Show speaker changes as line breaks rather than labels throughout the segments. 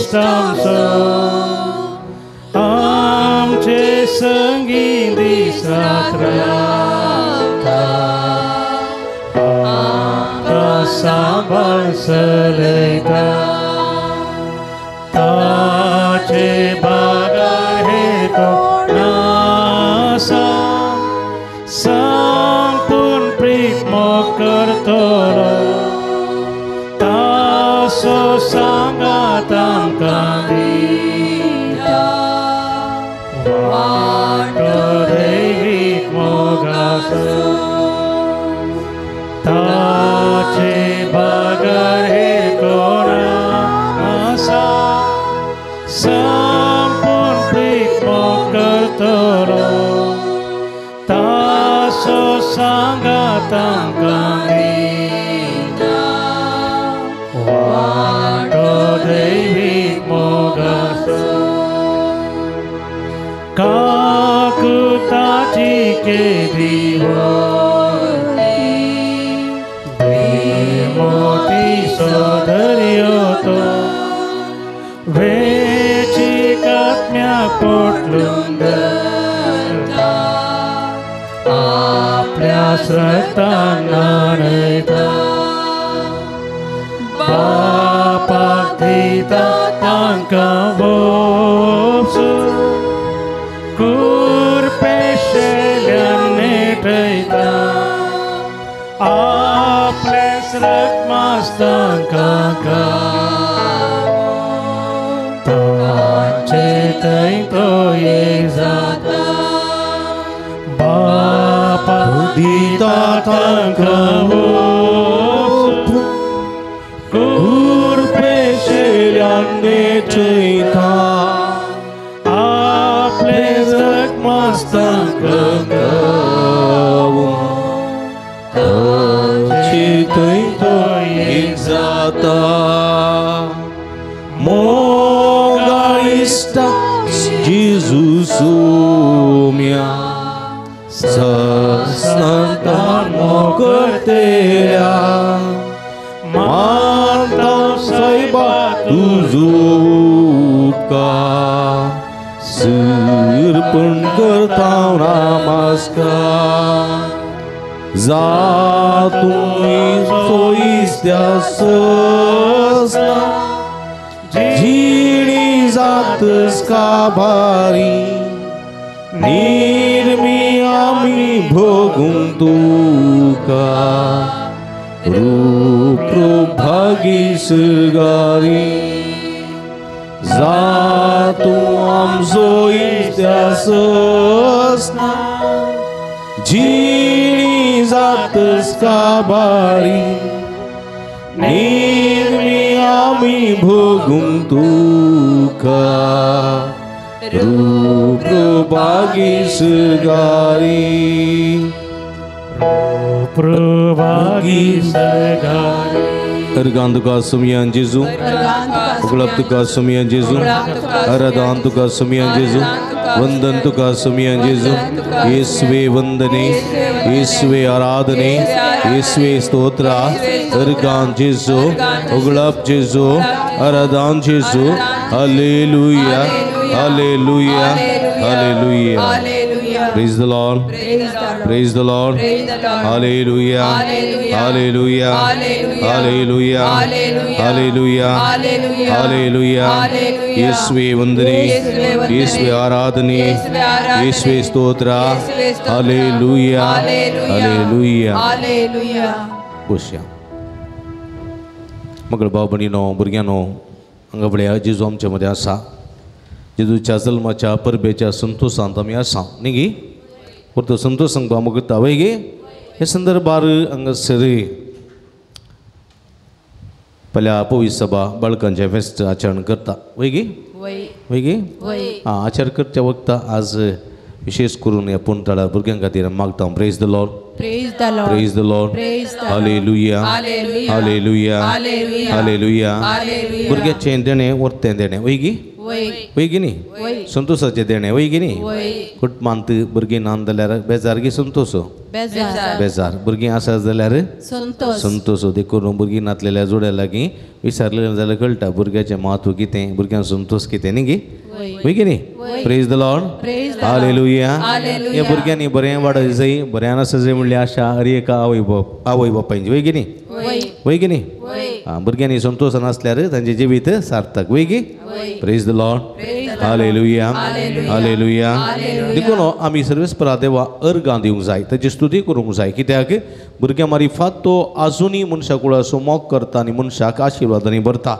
istamso amce sangi disatrata anta sambal seleta tace bagai to nasa sampun primo kertoro taso sangatam kandida wado dewi mogaso tace bagai konasa sampun primo kertoro taso sangatam kandida wado dewi mogaso kaku taci ke diwati bimoti sodaryoto veci katmya potlunderta आपल्या श्रद्धानानयता बापाक दिता तांकां भोवसो कुरपेशेल्यान नेटयता आपले श्रद्धामास तांकां तांचे थंय तो एक जाता Dita tangkawo kurpeshelian necita aplezak mastangkawo tancitai toi exata moga ista Jesus umia Santan mokertea mantap saibat tuzuka sirpun kertau namaskar zatui soistia sesna jini zates kabari nirmi ami bhogum tuka ruprabhagi surgari zatu amzo istiasasna jini zates kabari nirmi ami bhogum tuka Ruprabhagi segari Ruprabhagi segari Ergantu kasumyan Jesu Uglaptu kasumyan Jesu Aradantu kasumyan Jesu Vandantu kasumyan Jesu Yesve vandane Yesve aradane Yesve stotra Ergan Jesu Uglap Jesu Aradan Jesu Hallelujah Hallelujah, hallelujah, praise the Lord, praise the Lord, hallelujah, hallelujah, hallelujah, hallelujah, hallelujah, Yeswe vandane, Yeswe aradhane, Yeswe stotra, hallelujah, hallelujah, Busya. Magal babani no, burgyano, angableya Jesu amcha मध्ये असा जेजूच्या जल्माच्या परबेच्या संतोषांत आमी आसा न्ही गे परतो संतोष सांगतो आमकां करता वय गे हे संदर्भार हांगासर पल्या पवित्र सभा बाळकांचे फेस्त आचरण करता वय गे हां आचरण करच्या वक्ता आज विशेष करून ह्या पुणतळा भुरग्यां खातीर मागता praise the Lord
Praise the Lord.
Praise the Lord.
Praise the
Hallelujah.
Hallelujah.
Hallelujah.
Hallelujah.
Hallelujah.
Hallelujah.
भुरग्याचें देणें वर्तें देणें वयगी वय की न्ही संतोषाचे देणे वय की न्ही कुटुंबांत भुरगीं नान जाल्यार बेजार की संतोष बेजार भुरगीं आसा जाल्यार संतोष देखून भुरगीं नातलेल्या जोड्या लागीं विचारलें जाल्यार कळटा भुरग्याचें म्हत्व कितें भुरग्यांक संतोष कितें न्ही गे वय की न्ही प्रेज द लॉर्ड हालेलुया ह्या भुरग्यांनी बरें वाडय जाय बऱ्यान आसा जाय म्हणली आशा हर एका आवय बापायची वय की न्ही वय की न्ही भुरग्यांनी संतोष नासल्यार तांचें जिवीत सार्थक वय की praise the Lord hallelujah hallelujah देखून आमी सर्वेस्परा देवा अर्गां दिवंक जाय ताची स्तुती करूंक जाय कित्याक भुरग्यां मारिफात तो आजुनी मनशा कुळाचो मोग करता आनी मनशाक आशिर्वादांनी भरता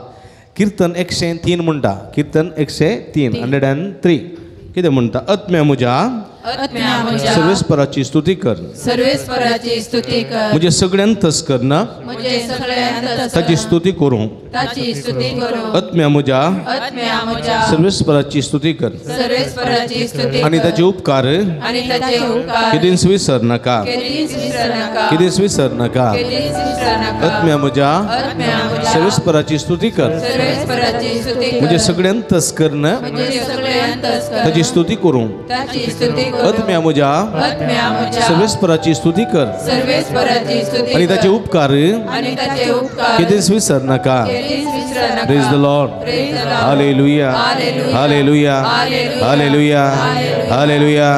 कीर्तन 103 म्हणटा कीर्तन 103 103 कितें म्हणटा आत्म्या म्हज्या सर्वेस्पराची स्तुती कर म्हणजे सगळ्यांतच कर ना ताची स्तुती करूं आत्म्या म्हज्या सर्वेस्पराची स्तुती कर आनी ताचे उपकार केदींच विसर नाका केदींच विसर नाका आत्म्या म्हज्या सर्वेस्पराची स्तुती कर म्हणजे सगळ्यांतच कर ना ताची स्तुती करूं आत्म्या म्हज्या सर्वेस्पराची स्तुती कर आनी ताचे उपकार केदींच विसर नाका praise the Lord hallelujah hallelujah hallelujah hallelujah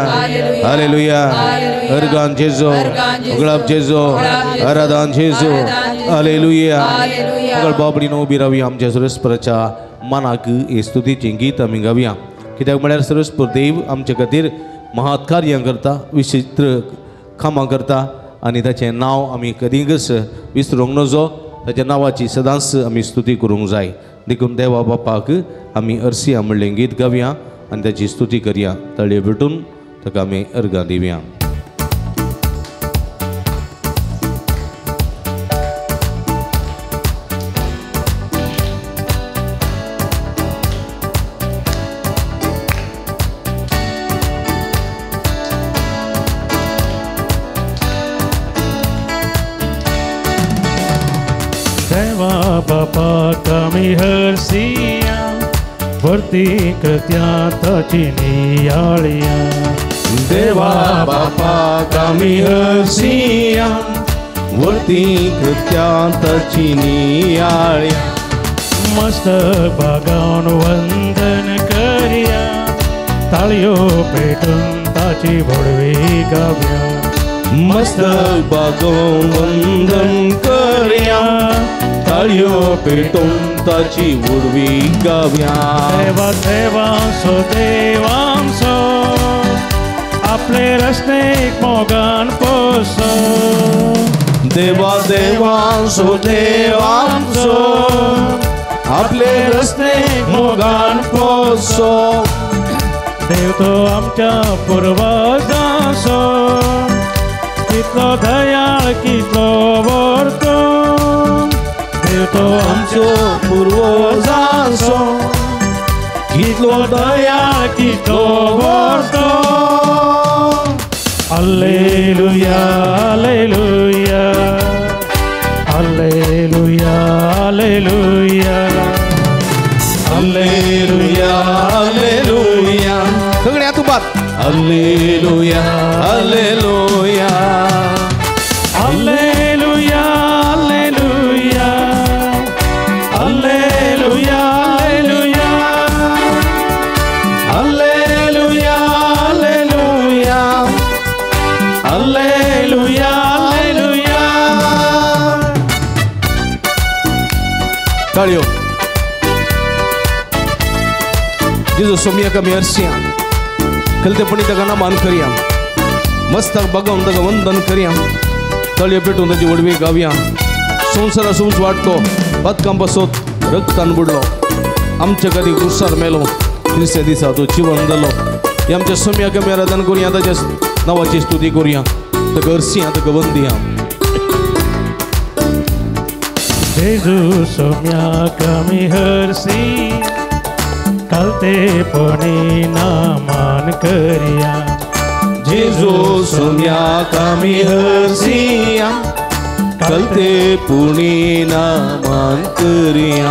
hallelujah अर्गान जेजो गुलाब जेजो आराधन जेजो हालेलुया अगळ बाबडीनो उबी रावया आमच्या सर्वेस्पराच्या मनाक हे स्तुतीचें गीत आमी गावया कित्याक म्हळ्यार सर्वेस्पर देव आमचे खातीर महात कार्यां करता विचित्र कामां करता आनी ताचें नांव आमी कधीच विसरूंक नजो ताच्या नांवाची सदांच आमी स्तुती करूंक जाय देखून देवा बापाक आमी अर्सिया म्हणलें गीत गावया आनी ताची स्तुती करया तळये भेटून ताका आमी अर्गां दिवया
बापा कमी हरसिया वर्ती कृत्या ताची नियाळिया
देवा बापा कमी हरसिया वर्ती कृत्या ताची नियाळिया
मस्तक बागावन वंदन करिया ताळयो पेटून ताची भडवी गावया
मस्तक बागावन वंदन करिया ताळयो पेटून ताची उर्वी गावया
देवा देवांचो देवांचो आपले रस्ते मोगान पोसो
देवा देवांचो देवांचो आपले रस्ते मोगान पोसो
देव तो आमच्या पुर्वजांचो कितलो दयाळ कितलो वर्तो देव तो
आमचो पुर्वजांचो कितलो दयाळ कितलो वर्तो
hallelujah hallelujah hallelujah hallelujah
hallelujah hallelujah सगळ्या तुपात hallelujah hallelujah
hallelujah hallelujah hallelujah
hallelujah hallelujah hallelujah hallelujah ताळयो जेजू सोमिया कमी अर्सिया कलतेपणी ताका नामान करया मस्तक बागावन ताका वंदन करया तळये पेटून ताची वडवी गावया संवसारा सुंच वाटतो बदकां बसत रक्तान बुडलो आमच्या खातीर क्रुसार मेलो तिसऱ्या दिसा तो जिवन जालो हे आमच्या सोम्या कमी आराधन करुया ताच्या नांवाची स्तुती करुया ताका अर्सिया ताका वंदया
जेजू सोम्या कमी हरसी कलतेपणी नामान करिया
जेजू सोम्या कमी हरसिया कलतेपणी नामान करिया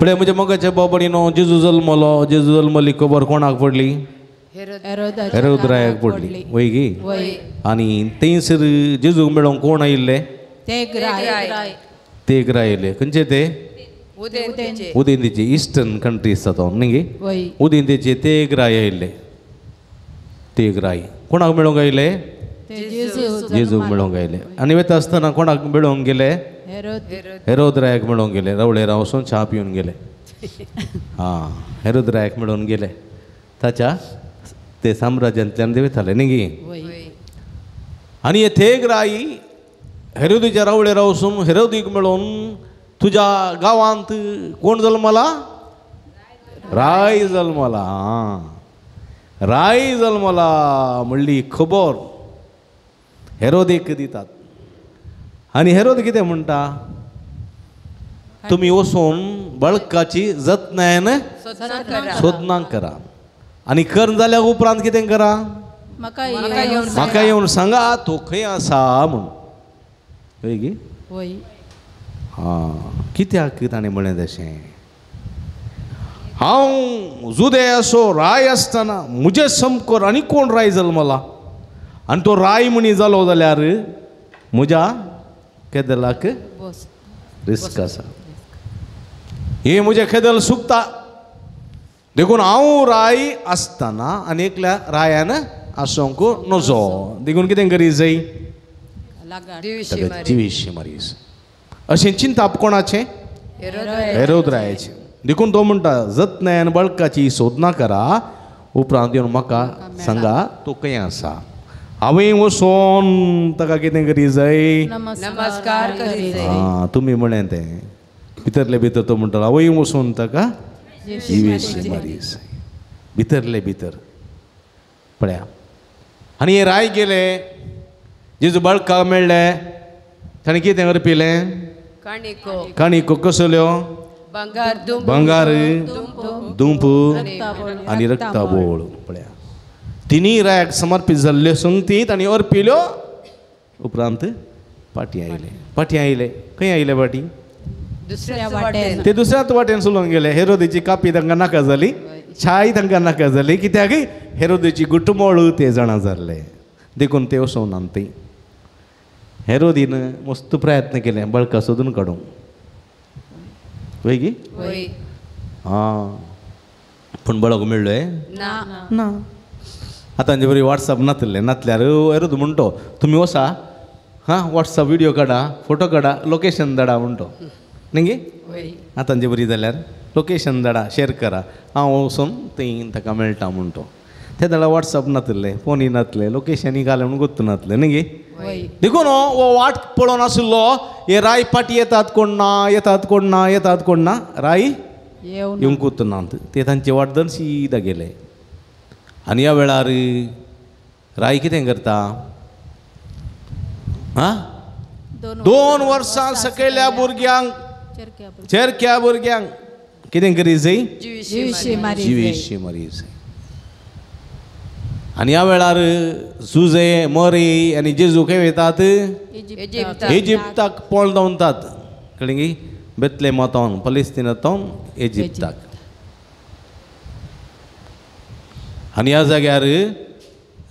पळय म्हणजे मगाच्या बाबडीनो जेजू जल्मली खबर कोणाक पडली हेरोदरायाक पडली वय गी आणि थंयसर जेजूक मेळोंक कोण आयिल्ले ते आयिल्ले खंयचे ते उदेंतीचे ईस्टर्न कंट्रीज तातूंत न्ही गे उदेंतीचे ते आयिल्ले ते कोणाक मेळोंक आयिल्ले जेजूक मेळोंक आयले आनी वता आसतना कोणाक मेळोंक गेले हेरोदरायाक मेळोंक गेले रवळे रावसून च्या पिवन गेले हां हेरोदरायाक मेळोन गेले ताच्या ते साम्राज्यांतल्यान देवताले न्ही गे आनी हे थेग राई हेरोदीच्या रावळे रावसून हेरोदीक मेळोन तुज्या गांवांत कोण जल्मला राय जल्मला राय जल्मला म्हणली खबर हेरोदेक दितात आनी हेरोद कितें म्हणटा तुमी वचून बाळकाची जतनायेन सोदनाक करा आनी कर जाल्या उपरांत कितें करा म्हाका येवन सांगा तो खंय आसा म्हूण पळय गे हां कित्याक ताणें म्हळें तशें हांव जुदे असो राय आसतना म्हजे समकोर आनी कोण राय जल्मला आनी तो राय म्हणी जालो जाल्यार म्हज्या केदलाक रिस्क आसा हे म्हजे केदल सुकता देखून हांव राय आसतना आनी एकल्या रायान आसोंक नजो देखून कितें करी जाय जिवीशी मारीस अशें चिंताप कोणाचें हेरोदरायाचें देखून तो म्हणटा जतनायेन बाळकाची सोदना करा उपरांत येवन म्हाका सांगा तो खंय आसा हांवें वचोन ताका कितें करी जाय
नमस्कार
हां तुमी म्हळें तें भितरले भितर तो म्हणटा हांवें वचोन ताका जिवेशी मारीस भितरले भितर पळया आनी हे राय गेले जेजू बाळकाक मेळ्ळे ताणें कितें करपिलें काणिको कसल्यो बंगार दुंप आनी रक्ताबोळ पळया तिनी रायाक समर्पीत जाल्ल्यो संगतीत आनी अर्पिल्यो उपरांत पाटी आयले खंय आयले पाटी ते दुसऱ्याच वाटेन चलोवन गेले हेरोदेची कापी तांकां नाका जाली छाय तांकां नाका जाली कित्याक हेरोदेची गुटमोळ ते जाणा जाल्ले देखून ते वचोन थंय हेरोदीन मस्त प्रयत्न केले बाळका सोदून काडूंक वय गी हां पूण बाळक मेळ्ळें ना आतांचे बरी वॉट्सॅप नातल्यार हेरोद म्हणटो तुमी वसा हां वॉट्सॅप विडियो काडा फोटो काडा लोकेशन धाडा म्हणटो न्ही गे आतांचे बरी जाल्यार लोकेशन धाडा शेअर करा हांव वचून थंय ताका मेळटा म्हणटो ते धाडा वॉट्सॅप नातले फोनय नातले लोकेशनय घाले म्हणून गोत्तू नातले न्ही गे देखून हो वाट पळोवन आशिल्लो हे राय पाटी येतात कोण ना राय येवंक गोत्तू नात ते तांचे वाट धरून सीदा गेले आनी ह्या वेळार राय कितें करता हां 2 वर्सां सकयल्या भुरग्यांक चेरक्या भुरग्यांक कितें करी जाय जिवेशी मारी जाय आनी ह्या वेळार जुजे मरी आनी जेजू खंय वयतात इजिप्ताक पोळ धांवतात कळ्ळें गी बेतलेमांतून पलेस्तिनांतून इजिप्ताक आनी ह्या जाग्यार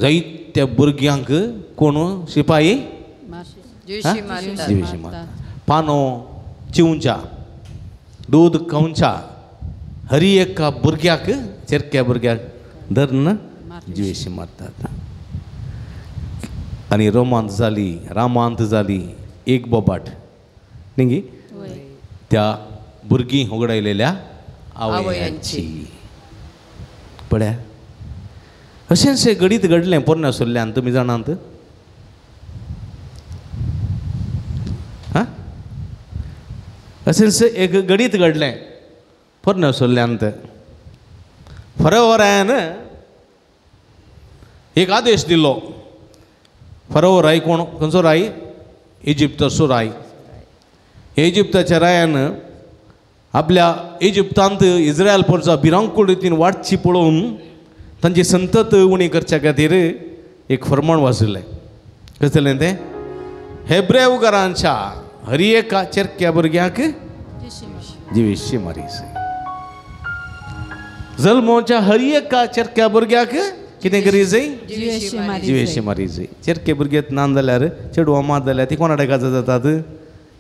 जायत्या भुरग्यांक कोण शिपाई जिवेशी मारता पानो चिवच्या दूद खावच्या हरी एका भुरग्याक चेरक्या भुरग्याक धरून जिवेशी मारतात आनी रामांत जाली एक बोबाट न्ही त्या भुरगीं होगडायलेल्या आवयांची पळया अशेंशें घडीत घडलें पोरण्या सोल्ल्यान तुमी जाणात हां अशेंशें एक घडीत घडलें पोरण्या सोल्ल्यांत फरोवरायन एक आदेश दिलो फरोव राय कोण खंयचो राय इजिप्ताचो राय इजिप्ताच्या रायान आपल्या इजिप्तांत इस्रायल पोरचा भिरांकूळ रितीन वाडची पळोवन तांची संतत उणी करच्या खातीर एक फर्माण वाचयलें कसलें तें हेब्रेव घरांच्या हर एका चेरक्या भुरग्याक जिवेशी मारीसे जल्मोच्या हर एका चरक्या भुरग्याक कितें गरजेचें जिवेशी मारीचे चरके भुरगेत नान जाल्यार चेडवां मात जाल्यार ती कोणा डेकाचो जातात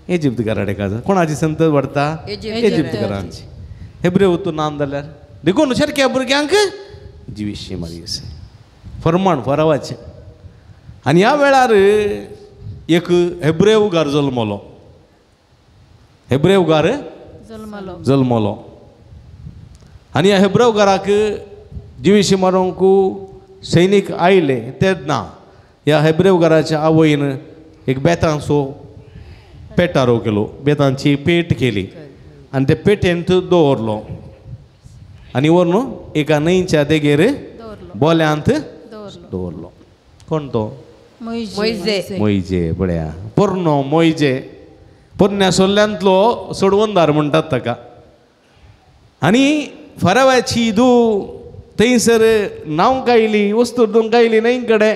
इजिप्तकारा डेकाचो कोणाची संत वाडटा इजिप्तकारांची हेब्रेवतून नान जाल्यार देखून चरक्या भुरग्यांक जिवेशी मारीसे फरमाण फरावाचें आनी ह्या वेळार एक हेब्रेवगार जल्मलो हेब्रेवगार जल्मलो आनी ह्या हेब्रेवगाराक जिवेशी मारूंक सैनीक आयले तेन्ना ह्या हेब्रेवगाराच्या आवयन एक बेतांचो पेटारो केलो बेतांची पेट केली आनी ते पेटेंत दवरलो आनी व्हरून एका न्हंयच्या देगेर बोल्यांत दवरलो कोण तो मोइजे बड्या पोरनो मोइजे पोरण्या सोल्ल्यांतलो सोडवंदार म्हणटात ताका आनी फरावाची दू थंयसर नांव कायली वस्तू दोन कायली न्हंय कडेन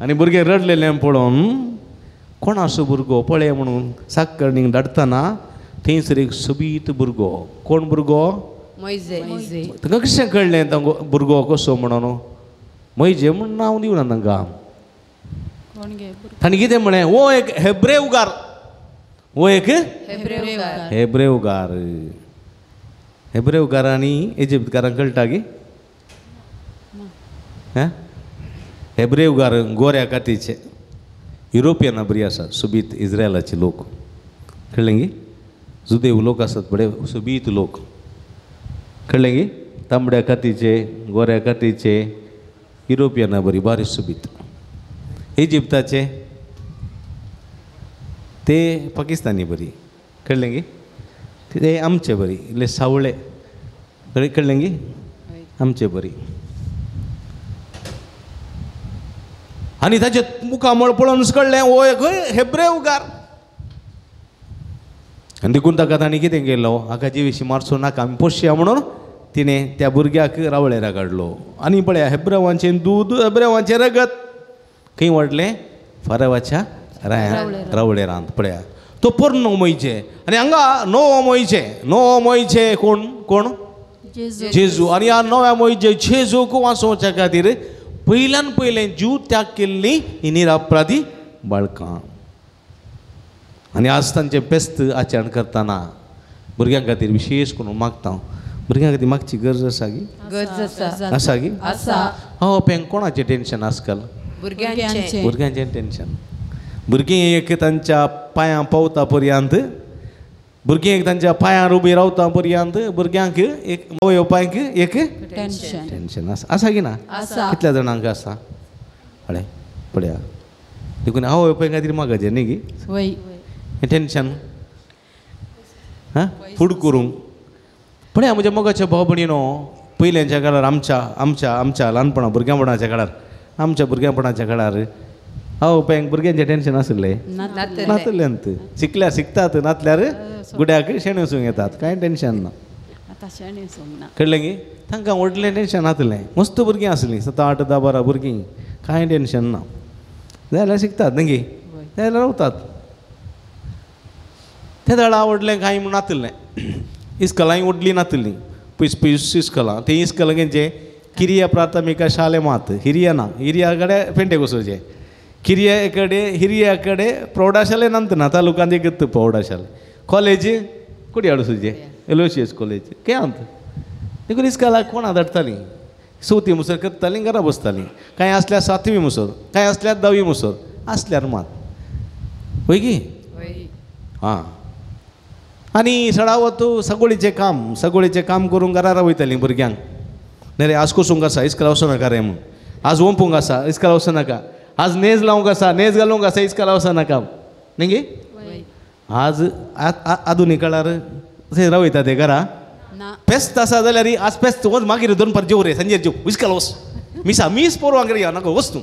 आनी भुरगे रडलेलें पळोवन कोण असो भुरगो पळय म्हणून साकरणीक धाडटना थंयसर एक सोबीत भुरगो कोण भुरगो ताका कशें कळ्ळें तो भुरगो कसो म्हणून मोइजे म्हूण नांव दिवना तांकां ताणें कितें म्हळें वो एक हेब्रेवगार वो एक हेब्रेवगार आनी इजिप्तकारांक कळटा गे हेब्रेवगार गोऱ्या कातीचे युरोपियना बरी आसा सुबीत इज्रायलाचे लोक कळ्ळें गे जुदेव लोक आसात बडे सुबीत लोक कळ्ळें गे तांबड्या कातीचे गोऱ्या कातीचे युरोपियना बरी बारी सुबीत इजिप्ताचे ते पाकिस्तानी बरी कळ्ळें गे ते आमचे बरी इल्ले सावळे कळ्ळें गे आमचे बरी आनी ताचे मुखामळ पळोवन कळ्ळें ओ एक हेब्रेवगार आनी देखून ताका ताणें कितें केलो हाका जिवेशी मारचो नाका आमी पोसया म्हणून तिणें त्या भुरग्याक रावळेरा काडलो आनी पळया हेब्रेवांचें दूद हेब्रेवांचें रगत खंय वाडलें फारावाच्या रावळेरांत पळया तो पोरनो मोइजे आनी हांगा नवो मोइजे कोण कोण जेजू आनी ह्या नव्या मोइजे जेजूक वाचोवच्या खातीर पयल्यान पयलें जीव त्याग केल्लीं ही निरापराधी बाळकां आनी आज तांचें पेस्त आचरण करतना भुरग्यां खातीर विशेश करून मागता भुरग्यां खातीर मागची गरज आसा गी आसा गी हो पेंग कोणाचें टेन्शन आजकाल भुरग्यांचें टेन्शन भुरगीं एक तांच्या पांयां पावता पर्यंत भुरगीं एक तांच्या पांयार उबी रावता पर्यंत भुरग्यांक एक येवपाक एक टेन्शन आसा की ना कितल्या जाणांक आसा हळे पळया देखून हांव येवपा खातीर मागचें न्ही गी हें टेन्शन फूड करूंक पळया म्हज्या मोगाच्या भाव भयणीनो पयल्याच्या काळार आमच्या ल्हानपणा भुरग्यापणाच्या काळार आमच्या भुरग्यापणाच्या काळार हांव पळय भुरग्यांचें टेन्शन आसलें नातल्यांत शिकतात नातल्यार गुड्याक शेण वचूंक येतात कांय टेन्शन ना कळ्ळें गे तांकां व्हडलें टेन्शन नातलें मस्त भुरगीं आसलीं 7, 8, 10, 12 भुरगीं कांय टेन्शन ना जाल्यार शिकतात न्ही गे जाल्यार रावतात त्या दाडा व्हडलें कांय म्हूण नातलें इस्कलांय व्हडलीं नातलीं पयस इस्कलां ते इस्कलांचें किरिया प्राथमिका शाले मात हिरिया कडेन पेंटेकोसाचें हिरिया कडेन प्रौढशाले नंतना तालुकांत एक प्रौढशाले कॉलेज कुडियाडूसुचें एलोशियस कॉलेज केंत देखून इस्कलाक कोणा धाडटालीं 4थी मुसर करतालीं घरा बसतालीं कांय आसल्यार 7वी मुसर कांय आसल्यार 10वी मुसर आसल्यार मात पळय गी हां आनी सडावत सगोळीचें काम करून घरा वयतालीं भुरग्यांक न्ही रे आज कोसूंक आसा इस्कला वचूं नाका रे म्हूण आज ओंपूंक आसा इस्कला वचूं नाका आज नेज लावंक आसा नेज घालूंक आसा इस्कला वचूं नाका न्ही गे आज आधुनीक काळार थंय रावयता ते घरा पेस्त आसा जाल्यार आज पेस्त वच मागीर 2 पार जेव रे सांजेर जेव इस्कला वच मीस पोरवांक रे नाका वच तूं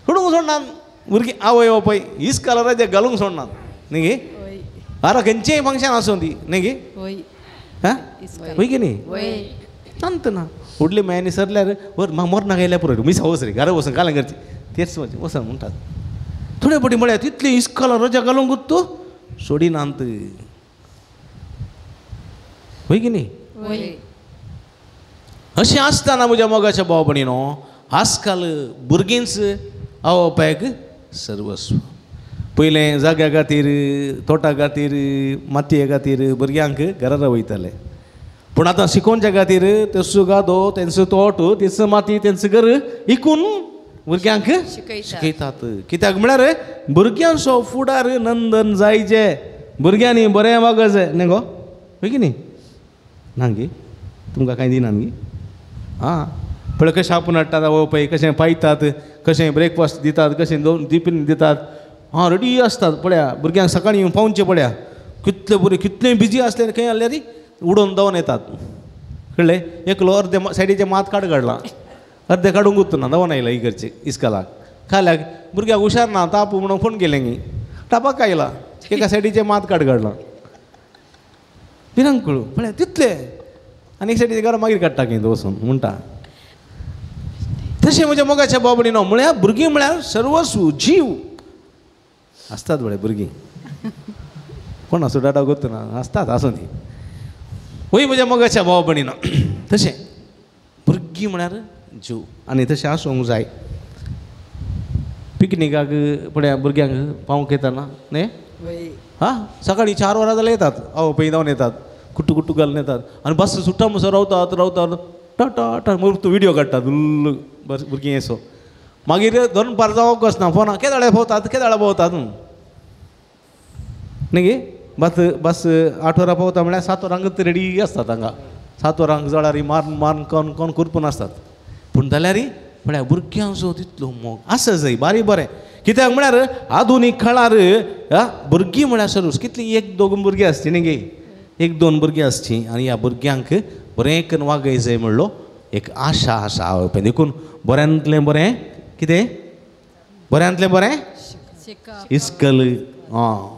सोडूंक सोडनात भुरगीं आवय पळय इस्कला ते घालूंक सोडनात न्ही गे आरा खंयचेंय फंक्शन आसूं ती न्ही गे वय की न्ही अंत ना व्हडली मायांनी सरल्यार मोरना गेल्यार पुरो मिसा वच रे घरा वचून कालां करची तेच वचून म्हणटात थोडे फावटी म्हळ्यार तितली इस्कॉला रजा घालूंक तूं सोडिनात होय की नाही.
होय.
अशें आसतना म्हज्या मोगाच्या भाव भयणीनो आजकाल भुरगींच आवोवपाक सर्वस्व. पयलें जाग्या खातीर तोटा खातीर मातये खातीर भुरग्यांक घरा वयताले. पूण आतां शिकोवच्या खातीर तेंचो गादो तेंचो तोट तेंचो माती तेंचो घर इकून भुरग्यांक शिकयतात. कित्याक म्हळ्यार भुरग्यांचो फुडार नंदन जायचे. भुरग्यांनी बरें वागप जाय न्ही गो, होय की न्ही. ना गे तुमकां कांय दिना न्ही. हां पळय कशें आपूण हाडटात आवय पळय कशें पायतात, कशें ब्रेकफास्ट दितात, कशें टिफीन दितात. हां रेडी आसतात. पळया भुरग्यांक सकाळीं येवन पावचे पळया कितले बरें कितलें बिजी आसले खंय आसल्यार उडोवन धांवन येतात. कळ्ळें. एकलो अर्दे सायडीचे मात काडला अर्दे काडूंक उरना धांवन आयला इकडचे इस्कालाक खाल्याक. भुरग्याक हुशार ना तापू म्हणून फोन केलें गी टापाक आयला एका सायडीचे मात काडला पिरांक कळूं पळय तितले आनी एक सायडीचे घरा मागीर काडटा खंय वचून म्हणटा. तशें म्हज्या मोगाच्या बाबडीन म्हळ्यार भुरगीं म्हळ्यार सर्वस्व जीव आसतात. बळे भुरगीं कोण असो डाटा करतना आसतात आसूं ती. वय म्हज्या मोगाच्या भाव भयणीनो तशें भुरगीं म्हळ्यार जीव आनी तशें आसूंक जाय. पिकनिकाक पळया भुरग्यांक पावूंक येताना न्ही. हां सकाळीं 4 वरां जाल्यार येतात. आवय पळय धांवन येतात कुट्टू कुट्टू घालून येतात आनी बस सुट्टा म्हणसर रावतात टाटा टा तूं व्हिडियो काडटात उल्ल भुरगीं येसो. मागीर दोन पार जावप कसना फोना केदाळे भोंवतात न्ही गे. बस 8 वरां पावता म्हळ्यार 7 वरांक रेडी आसतात हांगा. 7 वरांक जळारी मारून कोण कुरपून आसतात. पूण जाल्यार म्हळ्यार भुरग्यांचो तितलो मोग आसा जाय बारी बरें. कित्याक म्हळ्यार आधुनीक काळार भुरगीं म्हळ्यार सर्वस कितलीं 1-2 भुरगीं आसची न्ही गे. 1-2 भुरगीं आसची आनी ह्या भुरग्यांक बरें करून वागय जाय म्हणलो एक आशा आसा. पळय देखून बऱ्यांतलें बरें कितें बऱ्यांतलें बरें इस्कल.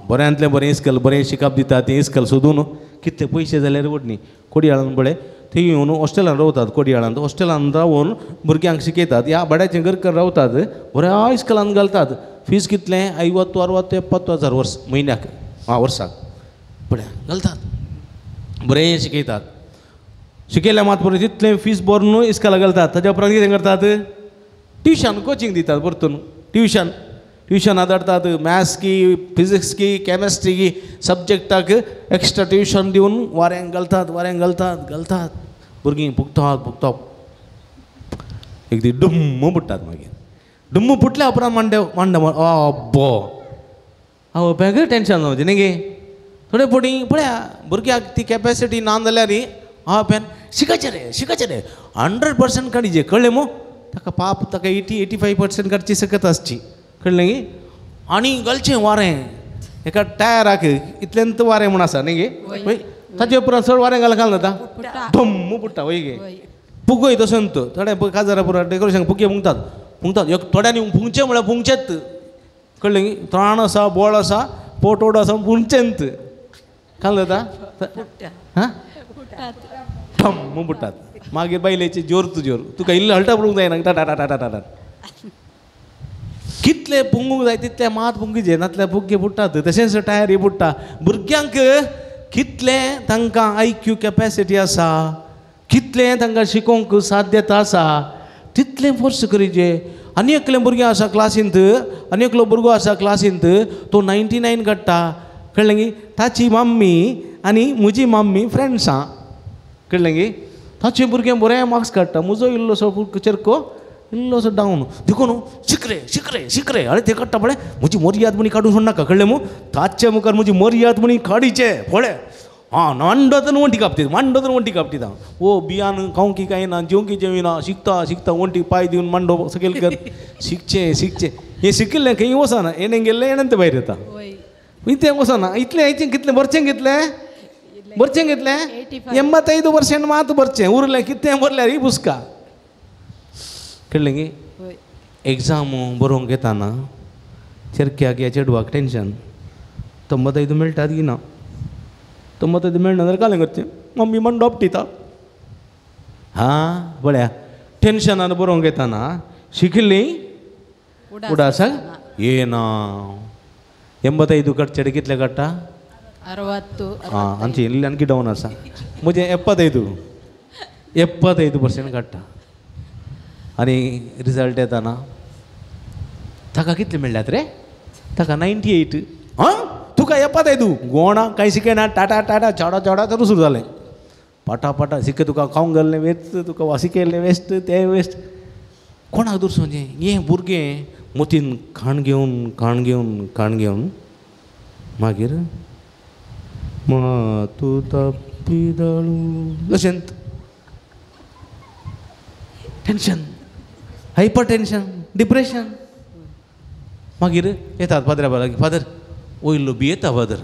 बऱ्यांतलें बरें इस्कल बरें शिकप दिता तें इस्कल सोदून कितले पयशे जाल्यार वडनी. कोडयाळान बळे थंय येवन हॉस्टेलान रावतात. कोडयाळान हॉस्टेलान रावन भुरग्यांक शिकयतात. ह्या भाड्याचें घर करून रावतात बऱ्या इस्कलान घालतात. फीज कितलें 50,000-60,000 वर्स म्हयन्याक वर्साक पळया घालतात. बरें शिकयतात. शिकयल्या मात बरें तितलें फीज भरून इस्कला घालतात. ताज्या उपरांत कितें करतात ट्युशन कोचिंग दितात. परतून ट्युशनां धाडटात. मॅथ्स की फिजिक्स की कॅमेस्ट्री की सब्जेक्टाक एक्स्ट्रा ट्युशन दिवन वाऱ्यांक घालतात. भुरगीं पुगतात एक दी डुम्म पुट्टात. मागीर डुम्म पुटल्या उपरांत मांडे अब्बो आवय पळय टेन्शन जावचें न्ही गे. थोडे फुडें पळया भुरग्याक ती कॅपेसिटी ना जाल्यार पेन शिकायचें रे 100% काडीचे कळ्ळें मो. ताका पाप ताका 80-85% काडची सकत आसची कळ्ळें गे. आनी घालचें वारें एका टायराक इतलेंत वारें म्हूण आसा न्ही गे. ताचे उपरांत चड वारें घालूंक जाता धम्म पुट्टा वय गे. पुगय तसोंत थोडे काजारा पुरा डेकोरेशन पुगे पुंगतात एक थोड्यांनी पुंगचे म्हळ्यार पुंगचेत कळ्ळें गे. त्राण आसा बोळ आसा पोटोड आसा पुंगचेंत घालूंक जाता. हां धम्म पुट्टात. मागीर बायलेचे जोर तुका इल्लो हलटा पडूंक जायना टाटा. कितले पुंगूंक जाय तितले मात पुंगीचे नातल्या पुग्गे पुट्टात. तशेंच टायरी पुट्टा. भुरग्यांक कितलें तांकां IQ कॅपेसिटी आसा कितलें तांकां शिकोवंक साध्यता आसा तितलें फोर्स करीचे. आनी एकले भुरगें आसा क्लासींत आनी एकलो भुरगो आसा क्लासींत तो 99 काडटा कळ्ळें गे. ताची मम्मी आनी म्हजी मम्मी फ्रेंड्सां कळ्ळें गे. ताचें भुरगें बरें मार्क्स काडटा. म्हजो इल्लोसो चेरको इल्लोसो डावन देखून शिकरे अरे ते काडटा पळय म्हजी मर्याद म्हणी काडूंक सोडनाका कळ्ळें मू. ताचे मुखार म्हजी मर्याद म्हणी काडीचे पळय. मांडोतन वंटी कापती ओ बियान खावंकी काय ना जेवंकी जेविना शिकता वंटी पाय दिवन मांडो सकयल कर शिकचे हे शिकिल्लें खंय वचना. येणें गेल्लें येणेंत भायर येता. इतें वचना इतलें हाचें कितलें बरचें घेतलें 85% मात बरचें उरलें कितें बरल्यार ही बुसका कळ्ळें गे. एग्जाम बरोवंक येताना चेरक्याक या चेडवाक टेन्शन 95 मेळटात की ना. 95 मेळना जाल्यार कालें करचें मम्मी मांडोप दिता. हां पळया टेन्शनान बरोवंक येताना शिकिल्लीं उडासाक येना. 85 चेडे कितले काडटा
60
ಅಂಚೆ ಇಲ್ಲಿ ಅನ್ಕಿ ಡೌನ್ ಅಸ ಮುಜೆ 75% काडटा आनी रिजल्ट येताना ताका कितले मेळ्ळ्यात रे ताका 98 तुका 75 गोणा कांय शिकयना टाटा टाटा चाडा चाडा चालू सुरू जालें पाटा शिके तुका खावंक घाललें वेस्ट तुका शिकयल्लें वेस्ट तें वेस्ट कोणाक दुरसोचें हें भुरगें मोतीन खाण घेवन मागीर तू तप्पिदळू अशें टेंशन हायपर टेंशन डिप्रेशन मागीर येतात फादरा लागीं फादर वयल्लो बी येता फादर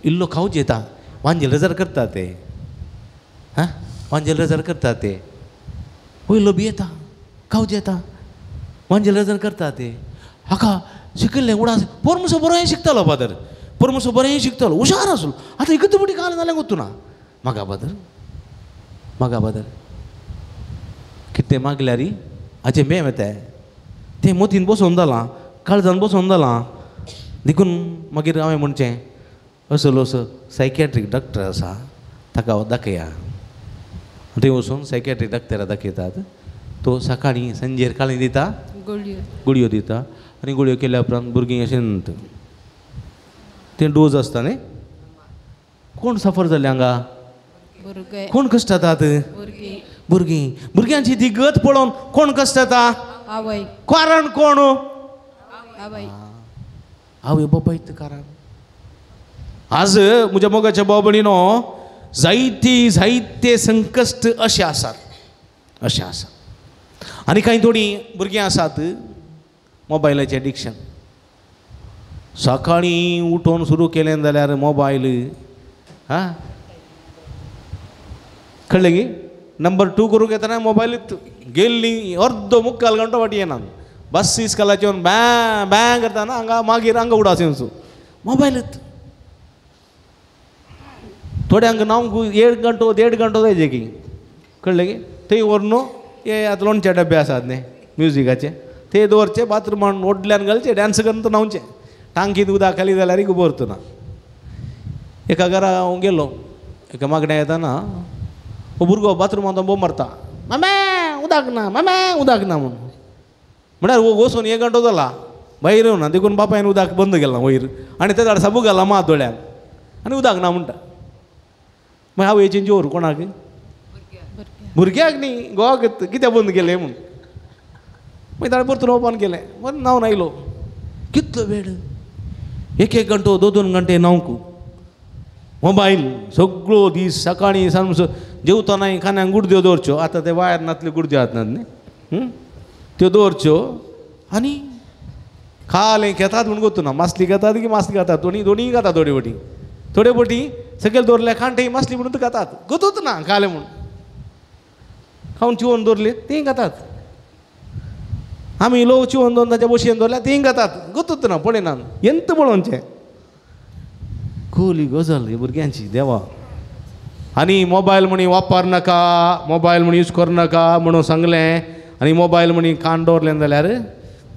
इल्लो खावच येता वांजेल रजार करता ते वांजेल रजार करता ते वयल्लो बी येता खावच येता वांजेल रजार करता ते हाका शिकयल्लें उडास परमसो बरोय शिकतालो फादर परमसो बरें शिकतालो हुशार आसलो आतां एकच बुटी काल जाल्यार गोतू ना म्हाका फादर कितें मागल्यार हाचे मेम येता तें मोतीन बसोवन जालां काळजान बसोवन जालां देखून मागीर हांवें म्हणचें असो सायकॅट्रीक डॉक्टर आसा ताका दाखया थंय वचून सायकॅट्रीक डॉक्टरा दाखयतात तो सकाळीं संजेर काळी दिता गुळयो दिता आनी गुळयो केल्या उपरांत भुरगीं अशें तें डोज आसता न्ही कोण सफर जालें हांगा कोण कश्ट जातात भुरग्यांची ती गत पळोवन कोण कश्ट जाता कारण कोण आवय बापायत कारण आज म्हज्या मोगाच्या भाव भयणीनो जायते संकश्ट अशें आसात आनी कांय थोडीं भुरगीं आसात मोबायलाचें एडिक्शन सकाळीं उठोवन सुरू केलें जाल्यार मोबायल कळ्ळें गी नंबर 2 करूंक येतना मोबायलूच गेल्लीं अर्दो मुक्काल घंटो फाटी येना बस इस्कालाचे येवन बॅ करतना हांगा मागीर हांगा उडास येवचो मोबायलूच थोड्यांक न्हांवंक 1 घंटो 1.5 घंटो जाय की कळ्ळें गी थंय व्हरून हे आतां लोणचे डब्बे आसात न्ही म्युजिकाचे ते दवरचे बाथरुमान ओडल्यान घालचे डान्स करता न्हांवचे टांकीत उदक खाली जाल्यार उबरतो ना एका घरा हांव गेलो एका मागण्या येताना हो भुरगो बाथरुमांत बोंब मारता मामे उदक ना म्हणून म्हळ्यार वचून 1 घंटो जाला भायर येवना देखून बापायन उदक बंद केलां वयर आनी ते झाड साबू घाला मात दोळ्याक आनी उदक ना म्हणटा मागीर हांव हेचें जोर कोणाक भुरग्याक न्ही गोवाक कित्याक बंद केलें म्हूण मागीर ताणें परतून ओपन केलें बरें न्हांवन आयलो कितलो वेळ 1 घंटो 2 घंटे न्हांवंक मोबायल सगळो दीस सकाळीं सांजचो जेवतना खांद्यांक गुडद्यो दवरच्यो आतां ते वायर नातल्यो गुडद्यो आसनात न्ही त्यो दवरच्यो आनी खालें घेतात म्हूण गोतू ना मासली घेतात की मासली घेतात दोनी घेतात थोडे बटी सकयल दवरल्या खाण थंय मासली म्हणून घेतात गोतूच ना खालें म्हूण खावन चिवोवन दवरली तीं घेतात आमी लोक चिवोवन दोन ताच्या बशयेन दवरल्या तीं घेतात गोतूच ना पळयनात एंत पळोवचें खोली गजाल भुरग्यांची देवा आनी मोबायल म्हणी वापर नाका मोबायल म्हणी यूज करूं नाका म्हणून सांगलें आनी मोबायल म्हणी कान दवरलें जाल्यार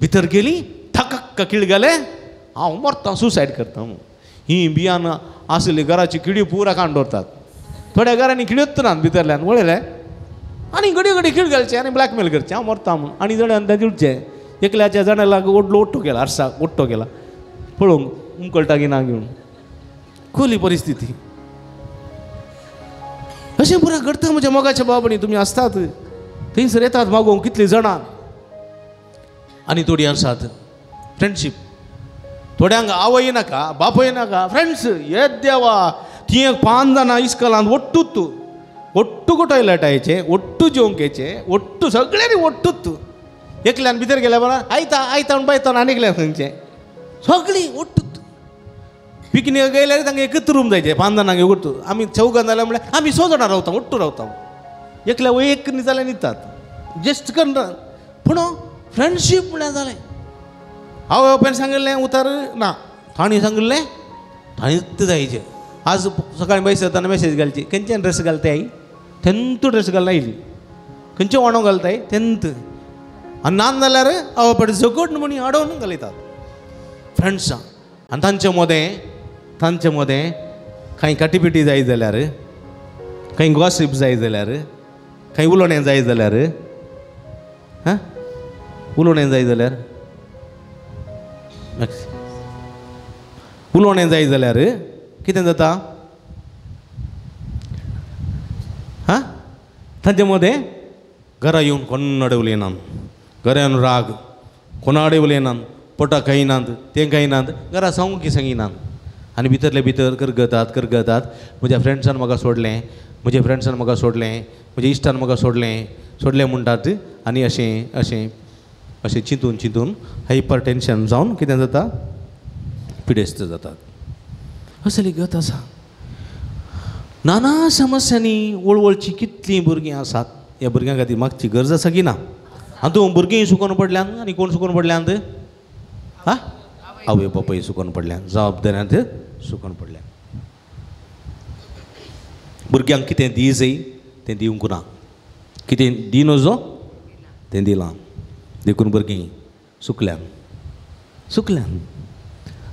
भितर गेली थक्क किळगले हांव मरता सुसायड करता ही बियान आसली घराची किडी पुरा कान दवरतात थोड्या घरांनी किड्योच नात भितरल्यान वळयलें आनी घडी किळ घालचे आनी ब्लॅकमेल करचें हांव मरता म्हूण आनी जणांनी तें दिवचें एकल्याच्या जणाला ओट्टो केला आरसाक ओट्टो केला पळोवंक उमकळटा की ना घेवन खोली परिस्थिती अशें पुरा घडटा म्हज्या मोगाच्या बाबणी तुमी आसतात थंयसर येतात मागोवंक कितलीं जाणां आनी थोडीं आसात फ्रेंडशीप थोड्यांक आवय नाका बापय नाका फ्रेंड्स हे देवा ती 5 जाणां इस्कॉलांत ಒಟ್ಟು टॉयलेट आयचे ಒಟ್ಟು जेवंकेचे ಒಟ್ಟು सगळ्यांनी ಒಟ್ಟूच एकल्यान भितर गेल्या बरोबर आयता बायता आनीकल्यान खंयचे सगळीं ಒಟ್ಟूच पिकनिक गेल्यार तांकां एकच रूम जायचे 5 जाणांक ಒಟ್ಟು आमी चौगां जाल्यार म्हळ्यार आमी 6 जाणां रावता ಒಟ್ಟು रावता एकल्या एक न्ही जाल्यार न्हिदतात जस्ट करना पूण फ्रेंडशीप म्हळ्यार जालें हांव बापायन सांगिल्लें उतर ना ताणी सांगिल्लें ताणीच जायचें आज सकाळीं बसतना मेसेज घालची खंयचे ड्रेस घालताय आई 10th ड्रेस घालना आयली खंयचे ओणो घालताय 10th आनी नान जाल्यार हांव बापाय झगड म्हणी अडोवन घालयतात फ्रेंड्सां आनी तांचे मदें खंय काटीपिटी जाय जाल्यार खंय गॉसिप जाय जाल्यार खंय उलोवणें जाय जाल्यार हां उलोवणें जाय जाल्यार उलोवणें जाय जाल्यार कितें जाता हां तांचे मदें घरा येवन कोणाडे उलयनात घरा येवन राग कोणाडे उलयनात पोटाक खायनात तें खायनात घरा सांगूंक सांगिनात आनी भितरले भितर करगतात म्हज्या फ्रेंड्सान म्हाका सोडलें म्हज्या फ्रेंड्सान म्हाका सोडलें म्हज्या इश्टान म्हाका सोडलें म्हणटात आनी अशें चिंतून हायपर टेन्शन जावन कितें जाता पिडेस्त जातात असली गत आसा नाना समस्यांनी वळवळची कितलीं भुरगीं आसात ह्या भुरग्यां खातीर मागची गरज आसा की ना आनी तूं भुरगीं सुकोन पडल्यात आनी कोण सुकोन पडल्यात हां आवय बापाय सुकोन पडल्यात जबाबदाऱ्यांत सुकोन पडल्यात भुरग्यांक कितें दी जाय तें दिवंक ना कितें दी नजो तें दिलां देखून भुरगीं सुकल्यात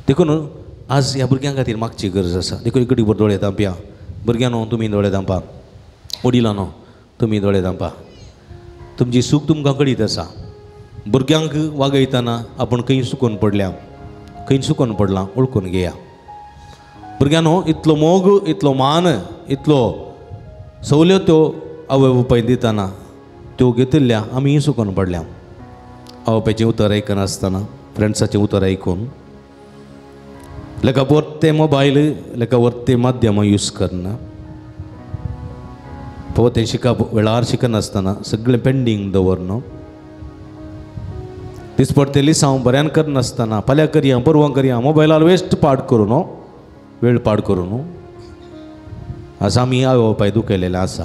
देखून आज ह्या भुरग्यां खातीर मागची गरज आसा देखून इकडी भर दोळे धांपया भुरग्यांनो तुमी दोळे धांपा वडिलांनो तुमी दोळे धांपा तुमची सूख तुमकां कळीत आसा भुरग्यांक वागयतना आपूण खंय सुकोन पडलां ओळखून घेया भुरग्यांनो इतलो मोग इतलो मान इतलो सवलत्यो आवय बापाय दितना त्यो घेतिल्ल्या आमी सुकोन पडल्या आवय बापायचें उतर आयकनासतना फ्रेंड्साचें उतर आयकून लेका वर्ते मोबायल लेका वर्ते माध्यमां यूज करना पोतें शिकप वेळार शिकनासतना सगळें पेंडींग दवरना दिसपडटे लिसांव बऱ्यान करनासतना फाल्यां करया परवां करया मोबायलार वेस्ट वेळ पाड करून आज आमी आवय बापाय दुखयलेले आसा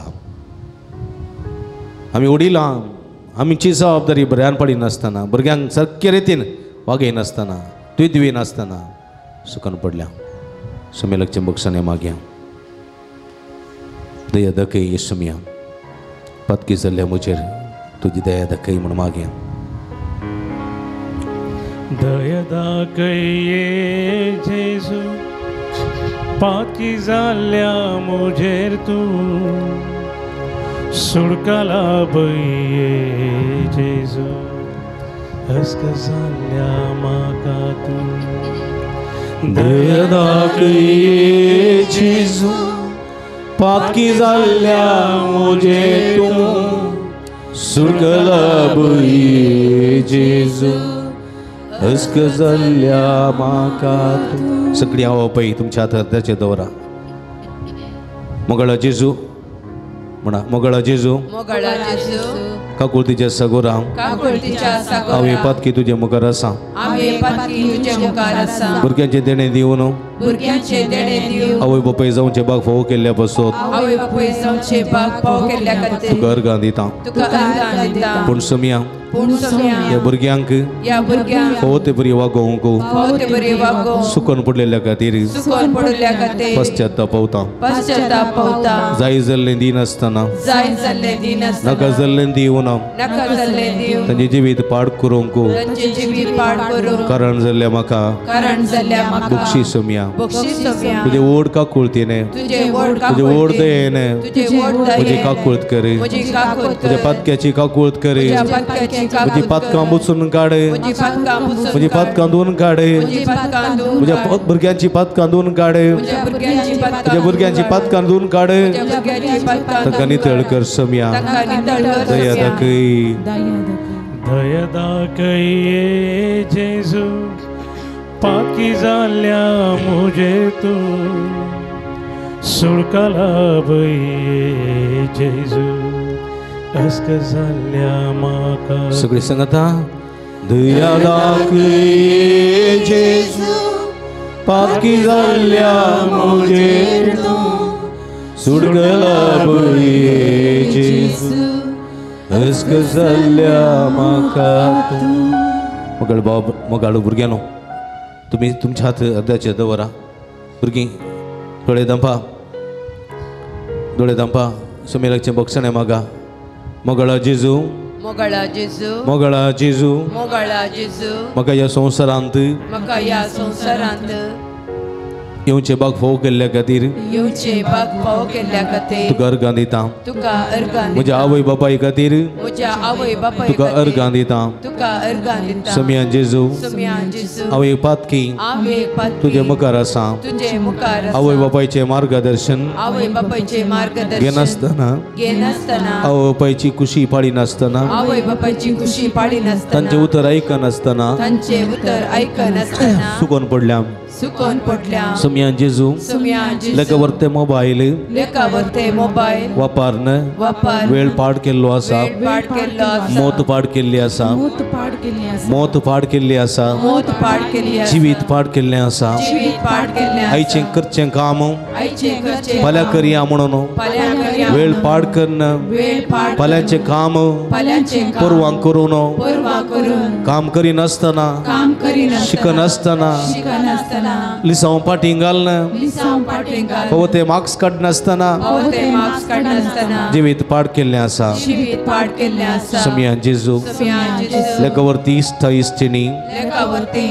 आमी वडिलां आमची जबाबदारी बऱ्यान पडिनासतना भुरग्यांक सारके रितीन वागयनासतना तुयनासतना सुकन पडल्या सुमेलकचे बक्षाने मागया दया दाखय येशुमिया पत्की जाल्ल्या म्हजेर तुजी दया दाखय म्हण मागया
दया दाखय जेजू पाकी जाल्ल्या म्हजेर तूं सुडकाला बये जेजू हस्क जाल्ल्या म्हाका तूं
दया दाखय जेजू पाकी जाल्ल्या म्हजेर तूं सुडकाला बये जेजू हस्क जाल्ल्या म्हाका तूं सगळीं आवय बापाय तुमच्या हृदयाचेर दवरा मोगळा जेजू म्हणा मोगळा जेजू काकुळतीच्या सगोरा हांव पातकी तुजे मुखार आसा भुरग्यांचे देणे दिवन आवय बापाय जावचे बाग फोव केल्ल्या पासून तुका अर्गां दिता पूण समिया ह्या भुरग्यांक फोव ते बरी वागोवंक सुकोन पडलेल्या खातीर पश्चात्ताप पावता जाय जाल्लें दिनासतना नाका जाल्लें दिवन तांचे जिवीत पाड करूंक कारण जाल्ल्या म्हाका बक्षी समिया तुजे व्हड काकुळतीने तुजे व्हड दयेने म्हजी काकुळत कर तुज्या पातक्याची काकुळत कर म्हजी पातकां बुसून काड म्हजी पातकां धुवन काड म्हज्या भुरग्यांची पातकां धुवन काड तुज्या भुरग्यांची पातकां धुवन काड ताका नितळ कर समिया दया दाखय
दया दाखय जेजू पाकी जाल्ल्या म्हजेर तूं सुडकाला बये जेजू हस्क जाल्ल्या म्हाका
सगळीं सांगाता दया दाखय जेजू पाकी जाल्ल्या म्हजेर तूं सुडकाला बये जेजू हस्क जाल्ल्या म्हाका तूं मोगाळू भुरग्यांनो तुमी तुमच्या हात हृदयाचेर दवरा भुरगीं दोळे धांपा सुमेलकचें बक्षणे मागा मोगळा जेजू म्हाका ह्या संवसारांत येवचे बाग फोव केल्ल्या खातीर
येवचे बाग फाव केल्ल्या खातीर
तुका अर्गां दिता
तुका अर्गां
म्हज्या आवय बापाय खातीर
म्हज्या आवय बापाय
तुका अर्गां दिता
तुका अर्गां दिता
समियान जेजू
समियान जेजू
हांव एक पातकी
हांव एक पातकी
तुजे मुखार आसा
तुजे मुखार आसा.
आवय बापायचें मार्गदर्शन
आवय बापायचे मार्गदर्शन
घेनासतना
घेनासतना
आवय बापायची खुशी पाळी नासतना
आवय बापायची खुशी पाळी
तांचे
नासतना
उतर आयकनासतना
तांचे उतर आयकनासतना
सुकोन पडल्या
सुकोन पडल्या
समियान जेजू
समियान जेजू
लेका व्हरते मोबायल
लेखावरते मोबायल
वापरन
वापर
वेळ पाड केल्लो आसा
वेळ पाड केल्लो आसा
मोत पाड केल्ली आसा
मोत पाड केल्ली आसा
मोत पाड केल्ली आसा
मोत पाड केल्ली आसा
जिवीत पाड केल्लें आसा
जिवीत पाड केल्लें आसा
आयचें करचें काम
आयचे करचे
फाल्यां करया म्हणून
फाल्यां करया
वेळ पाड करन
वेळ पाड
फाल्यांचें काम
फाल्यांचे काम
परवां करून
परवा करून
काम करिनासतना
काम करिनासतना
शिकनासतना
शिकनासतना
लिसांव पाटी घालन
लिसांव पाटी घाल
पवते मार्क्स काडनासतना
पवते मार्क्स काडनासतना
जिवीत पाड केल्लें आसा
जिवीत पाड केल्लें आसा
समियान जेजू
समियान जेजू
लेकावरती इश्ट इश्टिणी
लेखावरती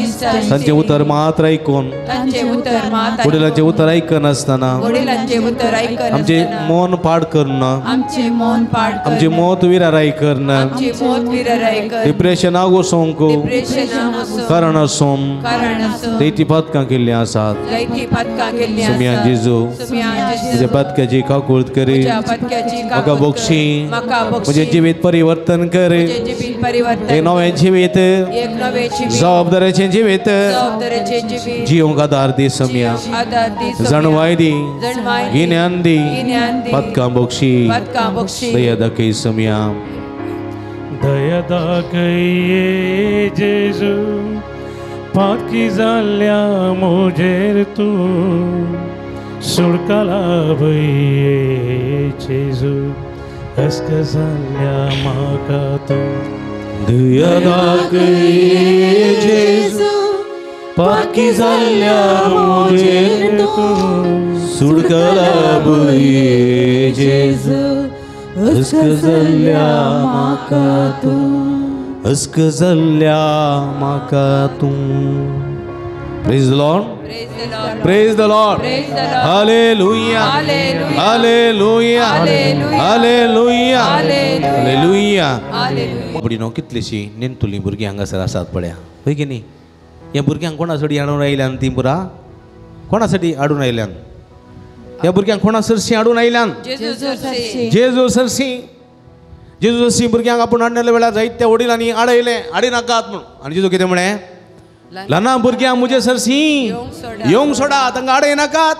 तांचे उतर मात्र आयकून
तांचे उतर मात
वडिलांचे उतर आयकनासतना
वडिलांचे उतर
आमचे
आयकनासतना
मन पाड करन
आमचे मन पाड कर
आमचे मोत विराराय करन
आमचे मोत विराराय कर
डिप्रेशनाक वसोंक
डिप्रेशनाक वचून
कारण आसून
कारण आसून
तेची पथकां केल्लीं आसात
जायतीं पथकां केल्लीं आसात
समियान जेजू
समियान
म्हज्या
जेजू
पथकाची काकुळट करी
तुज्या पथक्याची
म्हाका
काकूट कर.
बक्षी
म्हाका बक्षी
म्हजें जिवीत परिवर्तन कर
म्हजें जिवीत परिवर्तन
एक नवें जिवीत
एक नवें जिवीत
जबाबदारेचें जिवीत
जबाबदारेचें जिवीत
जियोंक आदार दी समिया
आदार दी समिया.
जाणवाय दी
जणवाय दी.
गिन्यान दी
गिन्यान दी.
पथकां बक्षी
पथकां बक्षी
दया दाखय समिया
दया दाखय जेजू पातकी जाल्ल्या मुजेर तूं सुडकाला भये जेजू अस्क जाल्ल्या म्हाका तूं
दया दाखय जेजू पातकी जाल्ल्या मुजेर तूं सुडकाला भये जेजू अस्क जाल्ल्या म्हाका तूं अस्क जाल्ल्या म्हाका तूं praise the Lord
Praise the Lord.
Praise the Lord
Praise the Lord.
Hallelujah
Hallelujah.
Hallelujah
Hallelujah.
Hallelujah
Hallelujah.
Hallelujah
Hallelujah.
बुडीनो कितलीशी नेणतुलीं भुरगीं हांगासर आसात पळया पळय की न्ही ह्या भुरग्यांक कोणासाठी हाडून आयल्यान तीं पुरा कोणासाठी हाडून आयल्यान ह्या भुरग्यांक कोणासरशी हाडून आयल्यान
जेजू सरसी.
जेजू सरसी भुरग्यांक आपूण हाडलेल्या वेळार जायत्या वडिलांनी आडयलें हाडिनाकात म्हूण आनी जेजू कितें म्हळें ल्हान भुरग्यांक म्हजे सरसी येवंक सोडा तांकां आडयनाकात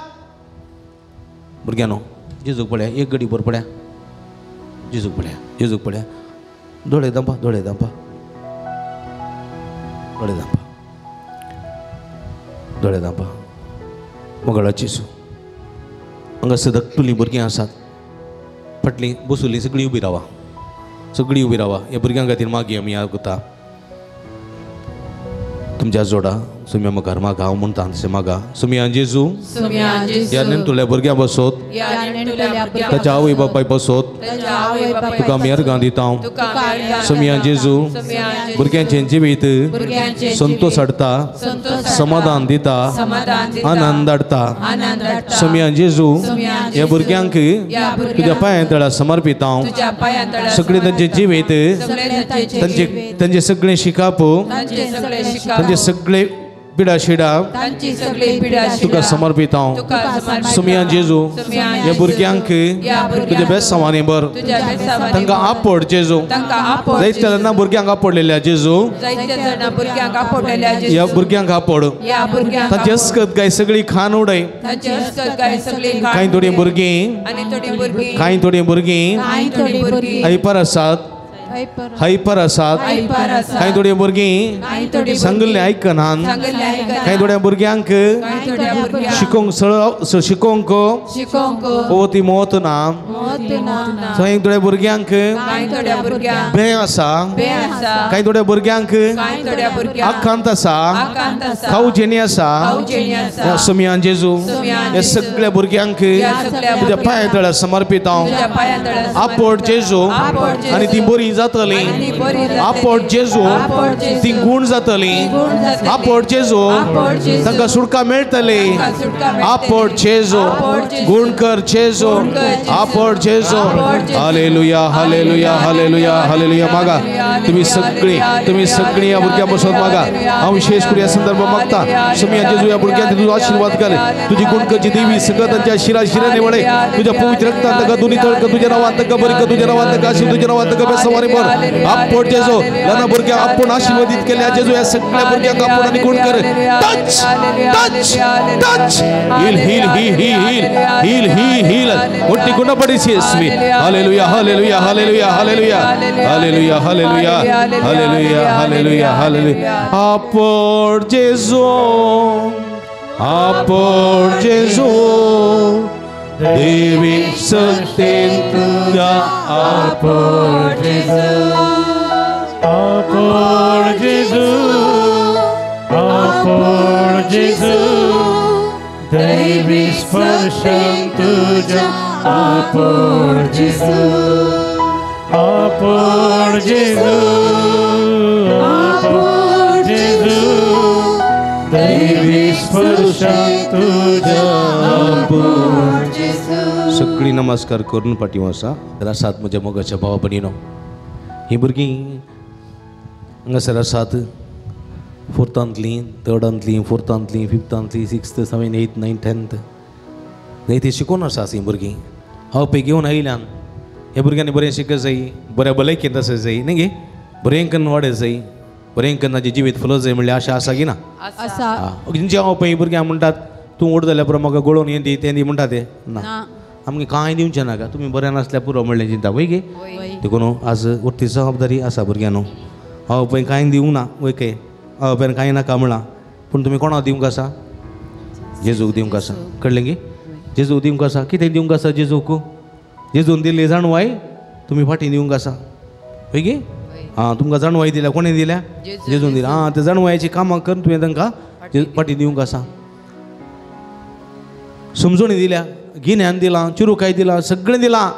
भुरग्यानो जेजूक पळया एक घडी भर पळया जेजूक पळया दोळे दांपा दोळे दांपा मंगळा जेजू हांगा सदकटुलीं भुरगीं आसात फाटलीं बसुलीं सगळीं उबी रावा ह्या भुरग्यां खातीर मागी आमी या कोता तुमच्या जोडा सुम्या मुखार मागा हांव म्हणटा तशें मागा सुम्या जेजू
समियान जेजू.
ह्या नेणतुल्या भुरग्यां बसोत
या नेणटुल्या भुरग्यां
ताच्या आवय बापाय बसोत
ताच्या आवय बापाय
तुका आमी अर्गां दिता
तुका आमी अर्गां
सुम्या जेजू
समियान जेजू.
भुरग्यांचें जिवीत
भुरग्यांचें
संतोष हाडटा
संतोष हाडटा.
समाधान दिता
समाधान दिता.
आनंद हाडटा
आनंद हाडटा.
सुम्या जेजू
समियान
ह्या
जेजू.
भुरग्यांक
ह्या भुरग्यांक
तुज्या पांयां तळा समर्पित हांव
तुज्या पांयां तळा
सगळें तांचें जिवीत
सगळे तांचे
तांचे सगळें शिकाप
तांचे सगळे शिकाप
तांचे सगळे पिडा शिडा
तांची सगळी पिडा
तुका समर्पित हांव
तुका समर्पित
सुम्या जेजू
सुम्या
ह्या
जेजू.
भुरग्यांक
ह्या भुरग्यांक
तुजे बेस्ट सामानी बर
तुज्या बेसावानी
तांकां आपड जेजू
तांकां आपड
जायत्या जाणां भुरग्यांक आपडलेल्या जेजू
जायत्या जाणां भुरग्यांक आपडलेल्या
ह्या
जेजू.
भुरग्यांक आपड
ह्या भुरग्यांक
तांची अस्कत गाय सगळी खान उडय
तांची अस्कत गाय सगळी खाण
कांय थोडीं
उडय.
भुरगीं
आनी थोडी भुरगीं
कांय थोडीं भुरगीं
कांय थोडी भुरगीं
हायपर आसात हायपर आसात
हायपर आसात.
कांय थोडीं भुरगीं
कांय थोडी
सांगलें आयकनात
सांगलें आयकनात.
कांय थोड्या भुरग्यांक
कांय थोड्या भुरग्यांक
शिकोवंक शिकोवंक
शिकोवंक
पवती मोत ना
मोत ना.
कांय थोड्या भुरग्यांक
कांय थोड्या भुरग्यांक
भंय आसा
भंय आसा.
कांय थोड्या भुरग्यांक
कांय थोड्या भुरग्यांक
आकांत आसा
आकांत आसा.
खावजेनी आसा
खावजेनी आसा.
सुम्यान जेजू
सुम्यान
ह्या
जेजू.
सगळ्या भुरग्यांक
ह्या सगळ्या
तुज्या पांया तळा समर्पित हांव
तुज्या पांयां तळा
आपड जेजू
आपड जेजू.
आनी ती बरी जातली
आनी बरी जातली.
आपट जेजू
आपट जेजू.
ती गुण जातली
गुण जातली.
आपट जेजू
आपट जेजू.
तांकां सुटका मेळटली
तांकां सुटका मेळटली.
आपट जेजू
आपट जेजू.
गुण कर जेजू
गुण कर जेजू.
आपट जेजू
आपट जेजू.
हालेलुया हालेलुया हालेलुया हालेलुया मागा तुम्ही सगळी या भुरग्यां बसोन मागा हांव विशेष करून ह्या संदर्भात मागता सुमिया जेजू या भुरग्यांक तुजो आशीर्वाद कर तुझी गुणकरची देवी सगळं त्यांच्या शिराशिराने वळे तुझ्या पवित्र रक्तांत ताका दोन्ही तळक तुझ्या नावांत ताका बरी कर तुझ्या नावांत ताका आशीर्वाद तुझ्या नावांत ताका बेसवारी कर आपट जेजू ल्हान भुरग्यांक आपण आशीर्वादित केल्या जेजू या सगळ्या भुरग्यांक आपण आनी गुण कर touch touch touch heal heal heal heal heal heal heal मोठी गुण पडीसी येसवी hallelujah hallelujah hallelujah hallelujah hallelujah hallelujah hallelujah hallelujah hallelujah आपट जेजू आपट जेजू देवी सत्तेन तुझ्या आपट
आपट जेजू आपट जेजू दैवी स्पर्शन तुझ्या आपट जेजू आपट जेजू आपट जेजू दैवी स्पर्शन तुझ्या आपट
सगळी नमस्कार करून पाठीव आसा तर आसात म्हज्या मोगाच्या भावा भयणीनो ही भुरगीं हांगासर आसात फोर्थांतलीं थर्डांतलीं फोर्थांतलीं फिफ्तांतलीं सिक्स्थ सेवेंथ एथ नायन्थ टेन्थ थंय ती शिकून आसा ही भुरगीं हांव पळय घेवन आयल्यान ह्या भुरग्यांनी बरें शिकत जाय बऱ्या भलायकेंत आसत जाय न्ही गे बरेंकन वाडत जाय बरेंकन ताजें जिवीत फुलत जाय म्हणल्यार आशा आसा की ना
आसा
जे हांव पळय भुरग्यांक म्हणटात तूं व्हड जाल्या पुरो म्हाका गळोवन हें दी म्हणटा ते ना आमगे कांय दिवचें नाका तुमी बरें नासल्यार पुरो म्हणलें चिंता वय गे देखून आज उरती जबाबदारी आसा भुरग्यांनो हांव पळय कांय दिवंक ना वय के हांव पळय कांय नाका म्हणलां पूण तुमी कोणाक दिवंक आसा जेजूक दिवंक आसा कळ्ळें गे जेजूक दिवंक आसा कितें दिवंक आसा जेजूक जेजून दिल्ली जाणवाय तुमी फाटीं दिवंक आसा वय गे हां तुमकां जाणवाय दिल्या कोणें दिल्या जेजून दिल्या हां ते जाणवायाची कामां करून तुवें तांकां फाटीं दिवंक आसा समजून दिल्या गिन्यान दिलां चिरूकाय दिलां सगळें दिलां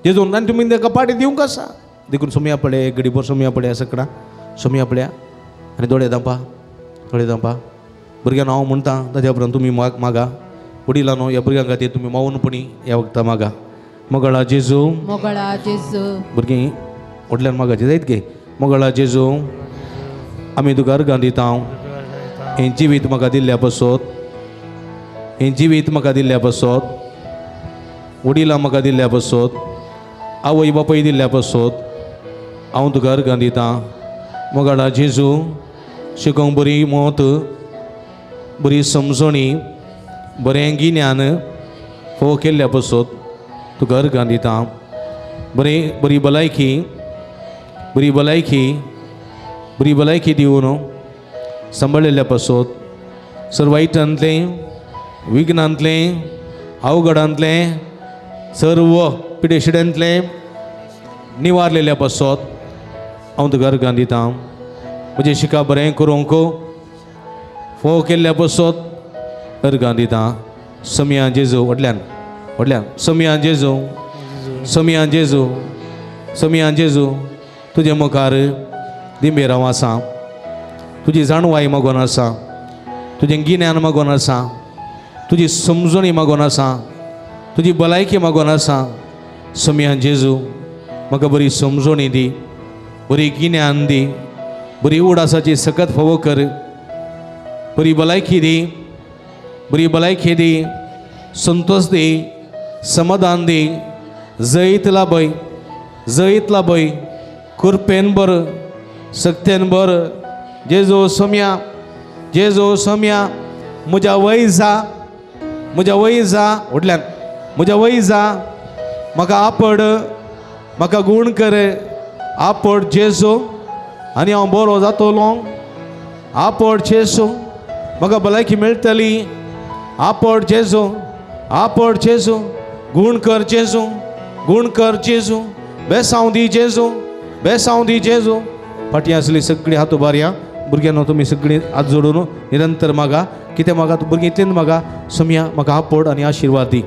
जेजून आनी तुमी ताका पाटी दिवंक आसा देखून सोमया पळय गडीभर सोमया पळया सकड़ा सोमया पळया आनी दोळे धांपा भुरग्यांक हांव म्हणटा ताज्या उपरांत तुमी मागा वडिलां न्हू ह्या भुरग्यां खातीर तुमी मावनपणी ह्या वखदां मागा मोगळा जेजू भुरगीं व्हडल्यान मागाचें जायत गे मोगळा जेजू आमी तुका अर्गां दिता हें जिवीत म्हाका दिल्ल्या पासत हें जिवीत म्हाका दिल्ल्या पासत वडिलां म्हाका दिल्ल्या पासत आवय बापाय दिल्ल्या पासत हांव तुका अर्गां दितां मोगळा जेजू शिकोवंक बरी मोत बरी समजणी बरें गिन्यान फोव केल्ल्या पासत तुका अर्गां दितां बरी भलायकी दिवन सांबाळिल्ल्या पासत सर्वायटांतलें विघ्नांतलें अवघडांतलें सर्व पिडेशिड्यांतलें निवारलेल्या पासत हांव तुका अर्गां दितां म्हजें शिका बरें करूंक फोव केल्ल्या पासत अर्गां दितां समिया जेजू व्हडल्यान समिया जेजू तुजे मुखार दिंबेर हांव आसा तुजी जाणवाय मागोन आसा तुजें गिन्यान मागोन आसा तुजी समजणी मागोन आसा तुजी भलायकी मागोन आसा समिया जेजू म्हाका बरी समजणी दी बरी गिन्यान दी बरी उडासाची सकत फोव कर बरी भलायकी दी संतोष दी समाधान दी जैत लाभय कृपेन बर सक्तेन बर जेजू सोम्या म्हज्या वय जा व्हडल्यान म्हज्या वय जा म्हाका आपड म्हाका गुण कर आपड जेजू आनी हांव बरो जातलो आपड जेजू म्हाका भलायकी मेळटली आपड जेजू गुण कर जेजू बेसांव दी जेजू फाटी आसली सगळीं हात उबारया भुरग्यांनो तुमी सगळीं हात जोडून निरंतर मागा कितें मागा तूं भुरगीं इतलें मागा सोम्या म्हाका आपड आनी आशिर्वाद दी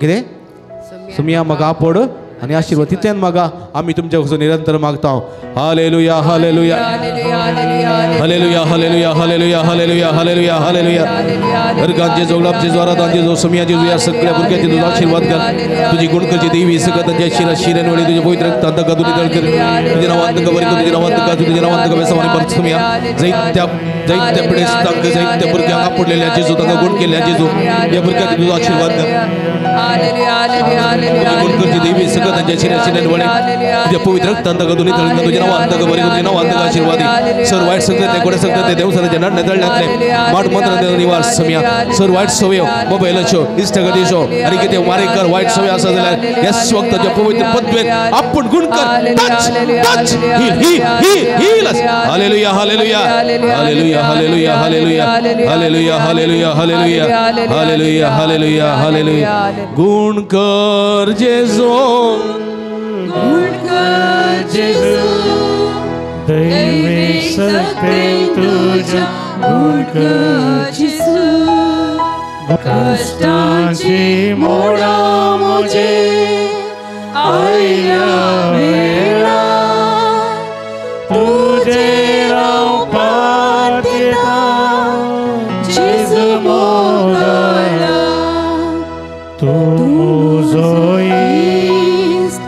कितें सोम्या म्हाका आपड आणि आशीर्वाद तितल्यान मागा आम्ही तुमच्यापासून निरंतर मागता hallelujah hallelujah hallelujah hallelujah hallelujah hallelujah hallelujah hallelujah अर्गांचे जोगलापचे जोरातांचे जो समयाचे जो या सगळ्या भुरग्याचे तुझा आशीर्वाद कर तुझी गुणकरची देवी सकतांच्या शिरा शिरेनवळी तुझे पवित्र रक्तांत का तुझी दळकर तुझे नावांत का बरी तुझे नावांत का तुझे नावांत का बेसवानी परत समया दैत्य पिढेस तांक दैत्य भुरग्यांक आपडलेल्या जेजू तांका गुण केल्या जेजू या भुरग्याचे तुझा आशीर्वाद कर गुणकरची देवी सकतांच्या शिरा शिरेनवळी तुझे पवित्र रक्तांत का तुझे दळकर तुझे नावांत का बरी तुझे नावांत का आशीर्वाद सर वाईट सगळे कोडे सगळे देवसाच्या नड नेदळल्यातले माट मंत्र निवास समया सर वाईट सवय मोबाईलचो इन्स्टाग्रामचो आणि किती मारेकर वाईट सवय असा जाल्यार याच वक्ताच्या पवित्र पद्वेर आपण गुण कर touch touch heal hallelujah hallelujah hallelujah hallelujah hallelujah hallelujah hallelujah hallelujah hallelujah hallelujah hallelujah गुण कर जेजू
दैवी सत्य तुझा गुण कर कष्टाची मोडा मुझे आया वेळा तुझे राव पाठिता जेजू मोगला तू मुझोईस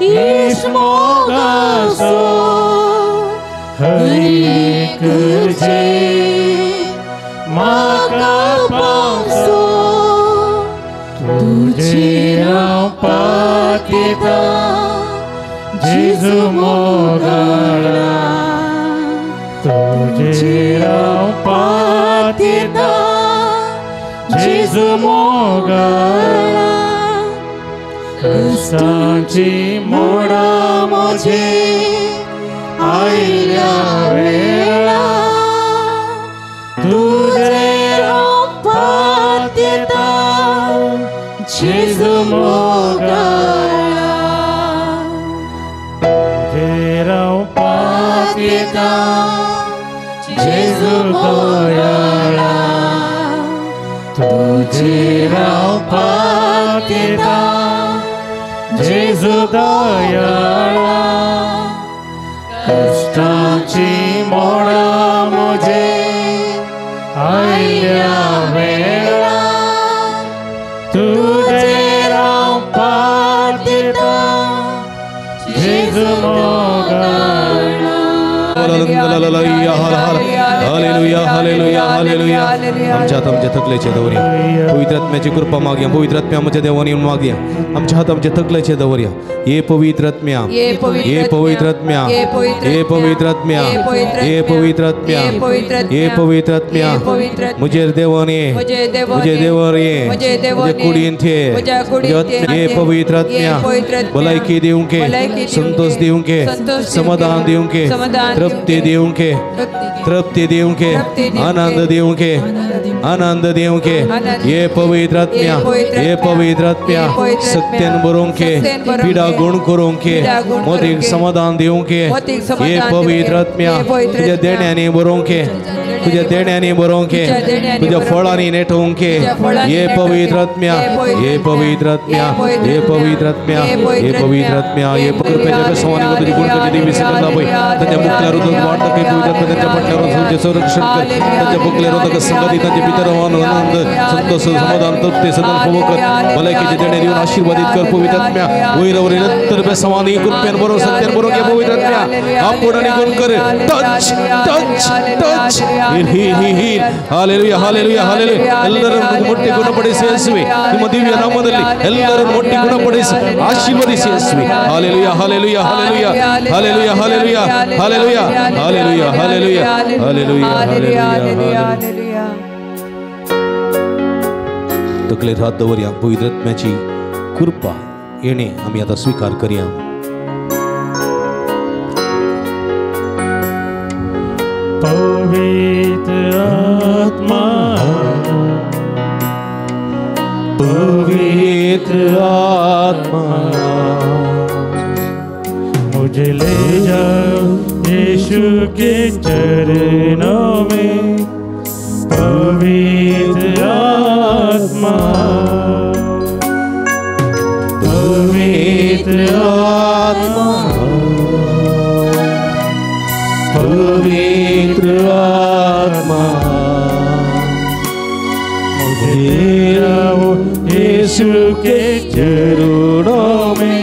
ईश मोगासो हरी करजे माका पावसो तुझे राव पाठिता जेजू मोगला तुझे राव पाठिता जेजू मोगला कष्टाची मोडा मुझे आयल्या वेळा तुझे पाठिता जेजू मोगला तुझे पाठिता जेजू मोगला तुझे पाठिता जेजू दयाळा कष्टाची मोडा मुझे आयल्या वेळा तुझे राव पाठिता जेजू मोगला
हालेलुया हालेलुया हालेलुया आमच्या हात थकलेचे दवरया पवित्र आत्म्याची कृपा मागया पवित्र आत्म्या आमच्या देवानी मागया आमच्या हात आमच्या थकलेचे दवरया ये पवित्र आत्म्या ये पवित्र आत्म्या ये पवित्र आत्म्या ये पवित्र आत्म्या ये पवित्र आत्म्या मुझे देवानी मुझे देवर ये मुझे कुडीन थे ये पवित्र आत्म्या भलायकी देऊं के संतोष देऊं के समाधान देऊं के तृप्ति देऊं के तृप्ति देऊं के आनंद देऊं के आनंद देऊं के ये पवित्र आत्म्या ये पवित्र आत्म्या सत्यन बरों के पीड़ा गुण करों के मोदिक समाधान देऊं के ये पवित्र आत्म्या तुझे देण्याने बरों के तुझे देण्याने बरों के तुझे फळानी नेटवूं के ये पवित्र आत्म्या ये पवित्र आत्म्या ये पवित्र आत्म्या ये पवित्र आत्म्या ये कृपेच्या बेसवानी को तुझी गुणकरची देवी सकला बाई त्याच्या मुक्ल्या हृदयात वाढतं काही पवित्र त्याच्या पट्ट्यावर तुझे संरक्षण कर त्याच्या मुक्ल्या हृदयात संगती त्याच्या पितरवान आनंद संतोष समाधान तृप्ती सदन पवकर भलायकीचे देणे देऊन आशीर्वादित कर पवित्र आत्म्या वैरवरी नंतर बेसवानी कृपेन बरों सत्यन बरों के पवित्र आत्म्या आपण आणि गुण कर टच टच टच ही हालेलुया हालेलुया हालेलुया ಎಲ್ಲರನ್ನು ಮೊಟ್ಟಿ ಗುಣಪಡಿಸಿ ಯೇಸುವೆ ನಿಮ್ಮ ದಿವ್ಯ ನಾಮದಲ್ಲಿ ಎಲ್ಲರನ್ನು ಮೊಟ್ಟಿ ಗುಣಪಡಿಸಿ ಆಶೀರ್ವದಿಸಿ ಯೇಸುವೆ hallelujah hallelujah hallelujah hallelujah hallelujah hallelujah hallelujah hallelujah hallelujah hallelujah तकले रात दवरया पवित्र आत्म्याची कृपा येणे आम्ही आता स्वीकार करूया
पवित्र आत्मा
पवित्र आत्मा
मुझे ले जा यीशु के चरणों में पवित्र आत्मा पवित्र यीशु के चरणों में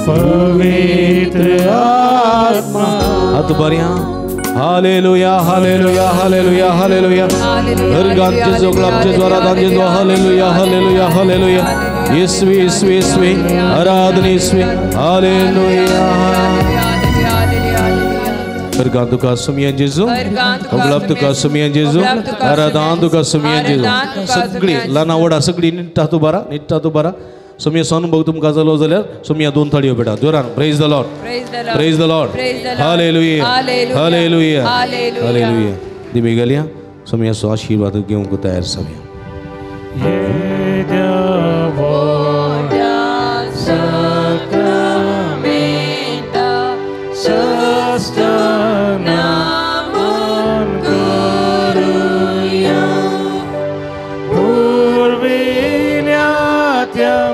पवित्र आत्मा।
हाथ बरिया हालेलुया हालेलुया हालेलुया हालेलुया हरगांचे जोगलामचे द्वारा दांचे द्वारा हालेलुया हालेलुया हालेलुया यीशु यीशु यीशु आराधना यीशु हालेलुया हरगांतु का सुमियन जेजू अगलाप्तु का सुमियन जेजू आराधनांतु का सुमियन जेजू सगळी लाना वडा सगळी निट्टा तू बारा सुमिया सोन बघ तुमका जलो जाल्यार सुमिया दोन थाळयो बेटा जोरान praise the Lord praise the Lord hallelujah hallelujah hallelujah दिमी गेलिया सुमिया सो आशीर्वाद घेऊन को तयार समिया
ये देवोया सक्रामेंटा सस्तानामन करुया पूर्विन्यात्यम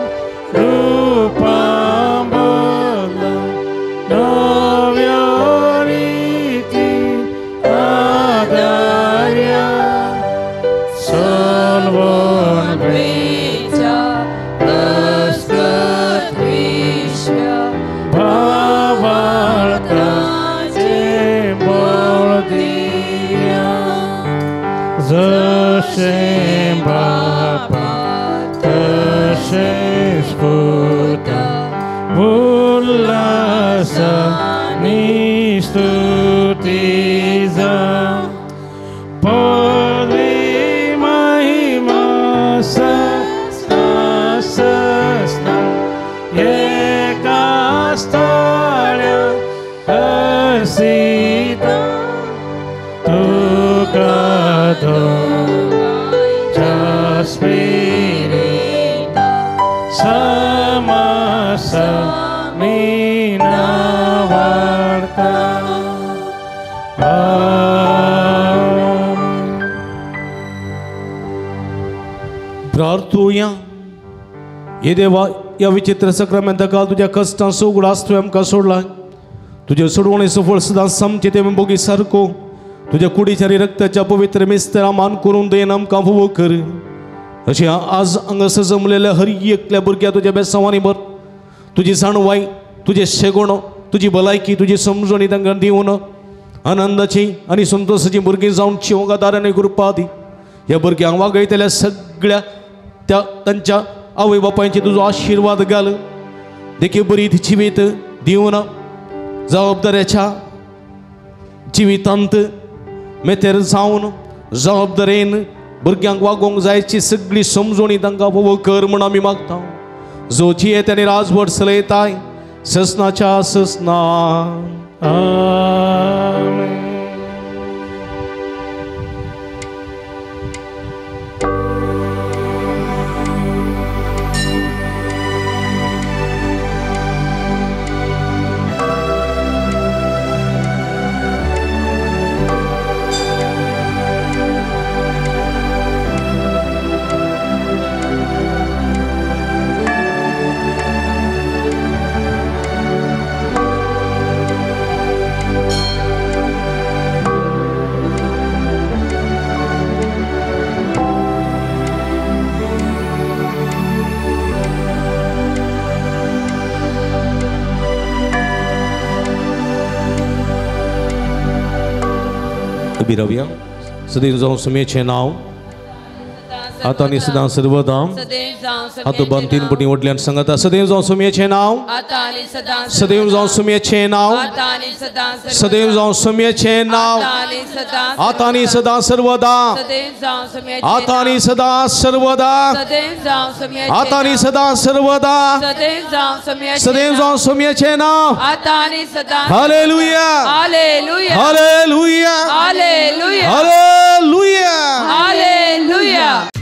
रूपं बोला नव्योरीति आदार्या solvon
Preja Asgatvisha
Bhavarta Jemboldia Zashem Baba Tashem Sputa Ullasa Nistutiza Poli Mahima Sasna Yekastalya Asita Tukado Jaspirita Samasa Minavarta
प्रार्थूया ये देवा या विचित्र सक्रमेंता काल तुझ्या कष्टां सोगडास तुवें आमकां सोडला तुझे सोडवणेचो फळ सदां समचिते बोगी सारको तुझ्या कुडीच्यारी रक्ताच्या पवित्र मिस्त्रा मान करून देन आमकां फोव कर अशें आज हांगा सजमलेल्या हर एकल्या भुरग्या तुझ्या बेसांवांनी भर तुजी जाणवाय तुझे शेगोण तुजी भलायकी तुजी समजणी तांकां दिवन आनंदाची आनी संतोषाची भुरगीं जावनची ओगादारांनी कृपा दी ह्या भुरग्यांक वागयतल्या सगळ्या त्या तांच्या आवय बापायचे तुजो आशीर्वाद घाल देखीक बरी जिवीत दिवन जबाबदाऱ्याच्या जिवितांत मेतेर जावन जबाबदारेन भुरग्यांक वागोवंक जायची सगळी समजणी तांकां फोव कर म्हूण आमी मागता जो जियेत आनी राजभर चलयताय ससनाच्या ससना
Amen.
बिरव्या सदैव जाऊन समेचे नाव आता आणि सदा सर्वदा हात बांध तीन पटी वडल्यान सांगता सदैव जाऊन समेचे नाव सदैव जाऊन समेचे नाव सदैव जाऊन समेचे नाव आता आणि सदा सर्वदा आता आणि सदा सर्वदा आता आणि सदा सर्वदा सदैव जाऊन समेचे नाव hallelujah
Hallelujah.
Hallelujah
Hallelujah.
Hallelujah
Hallelujah.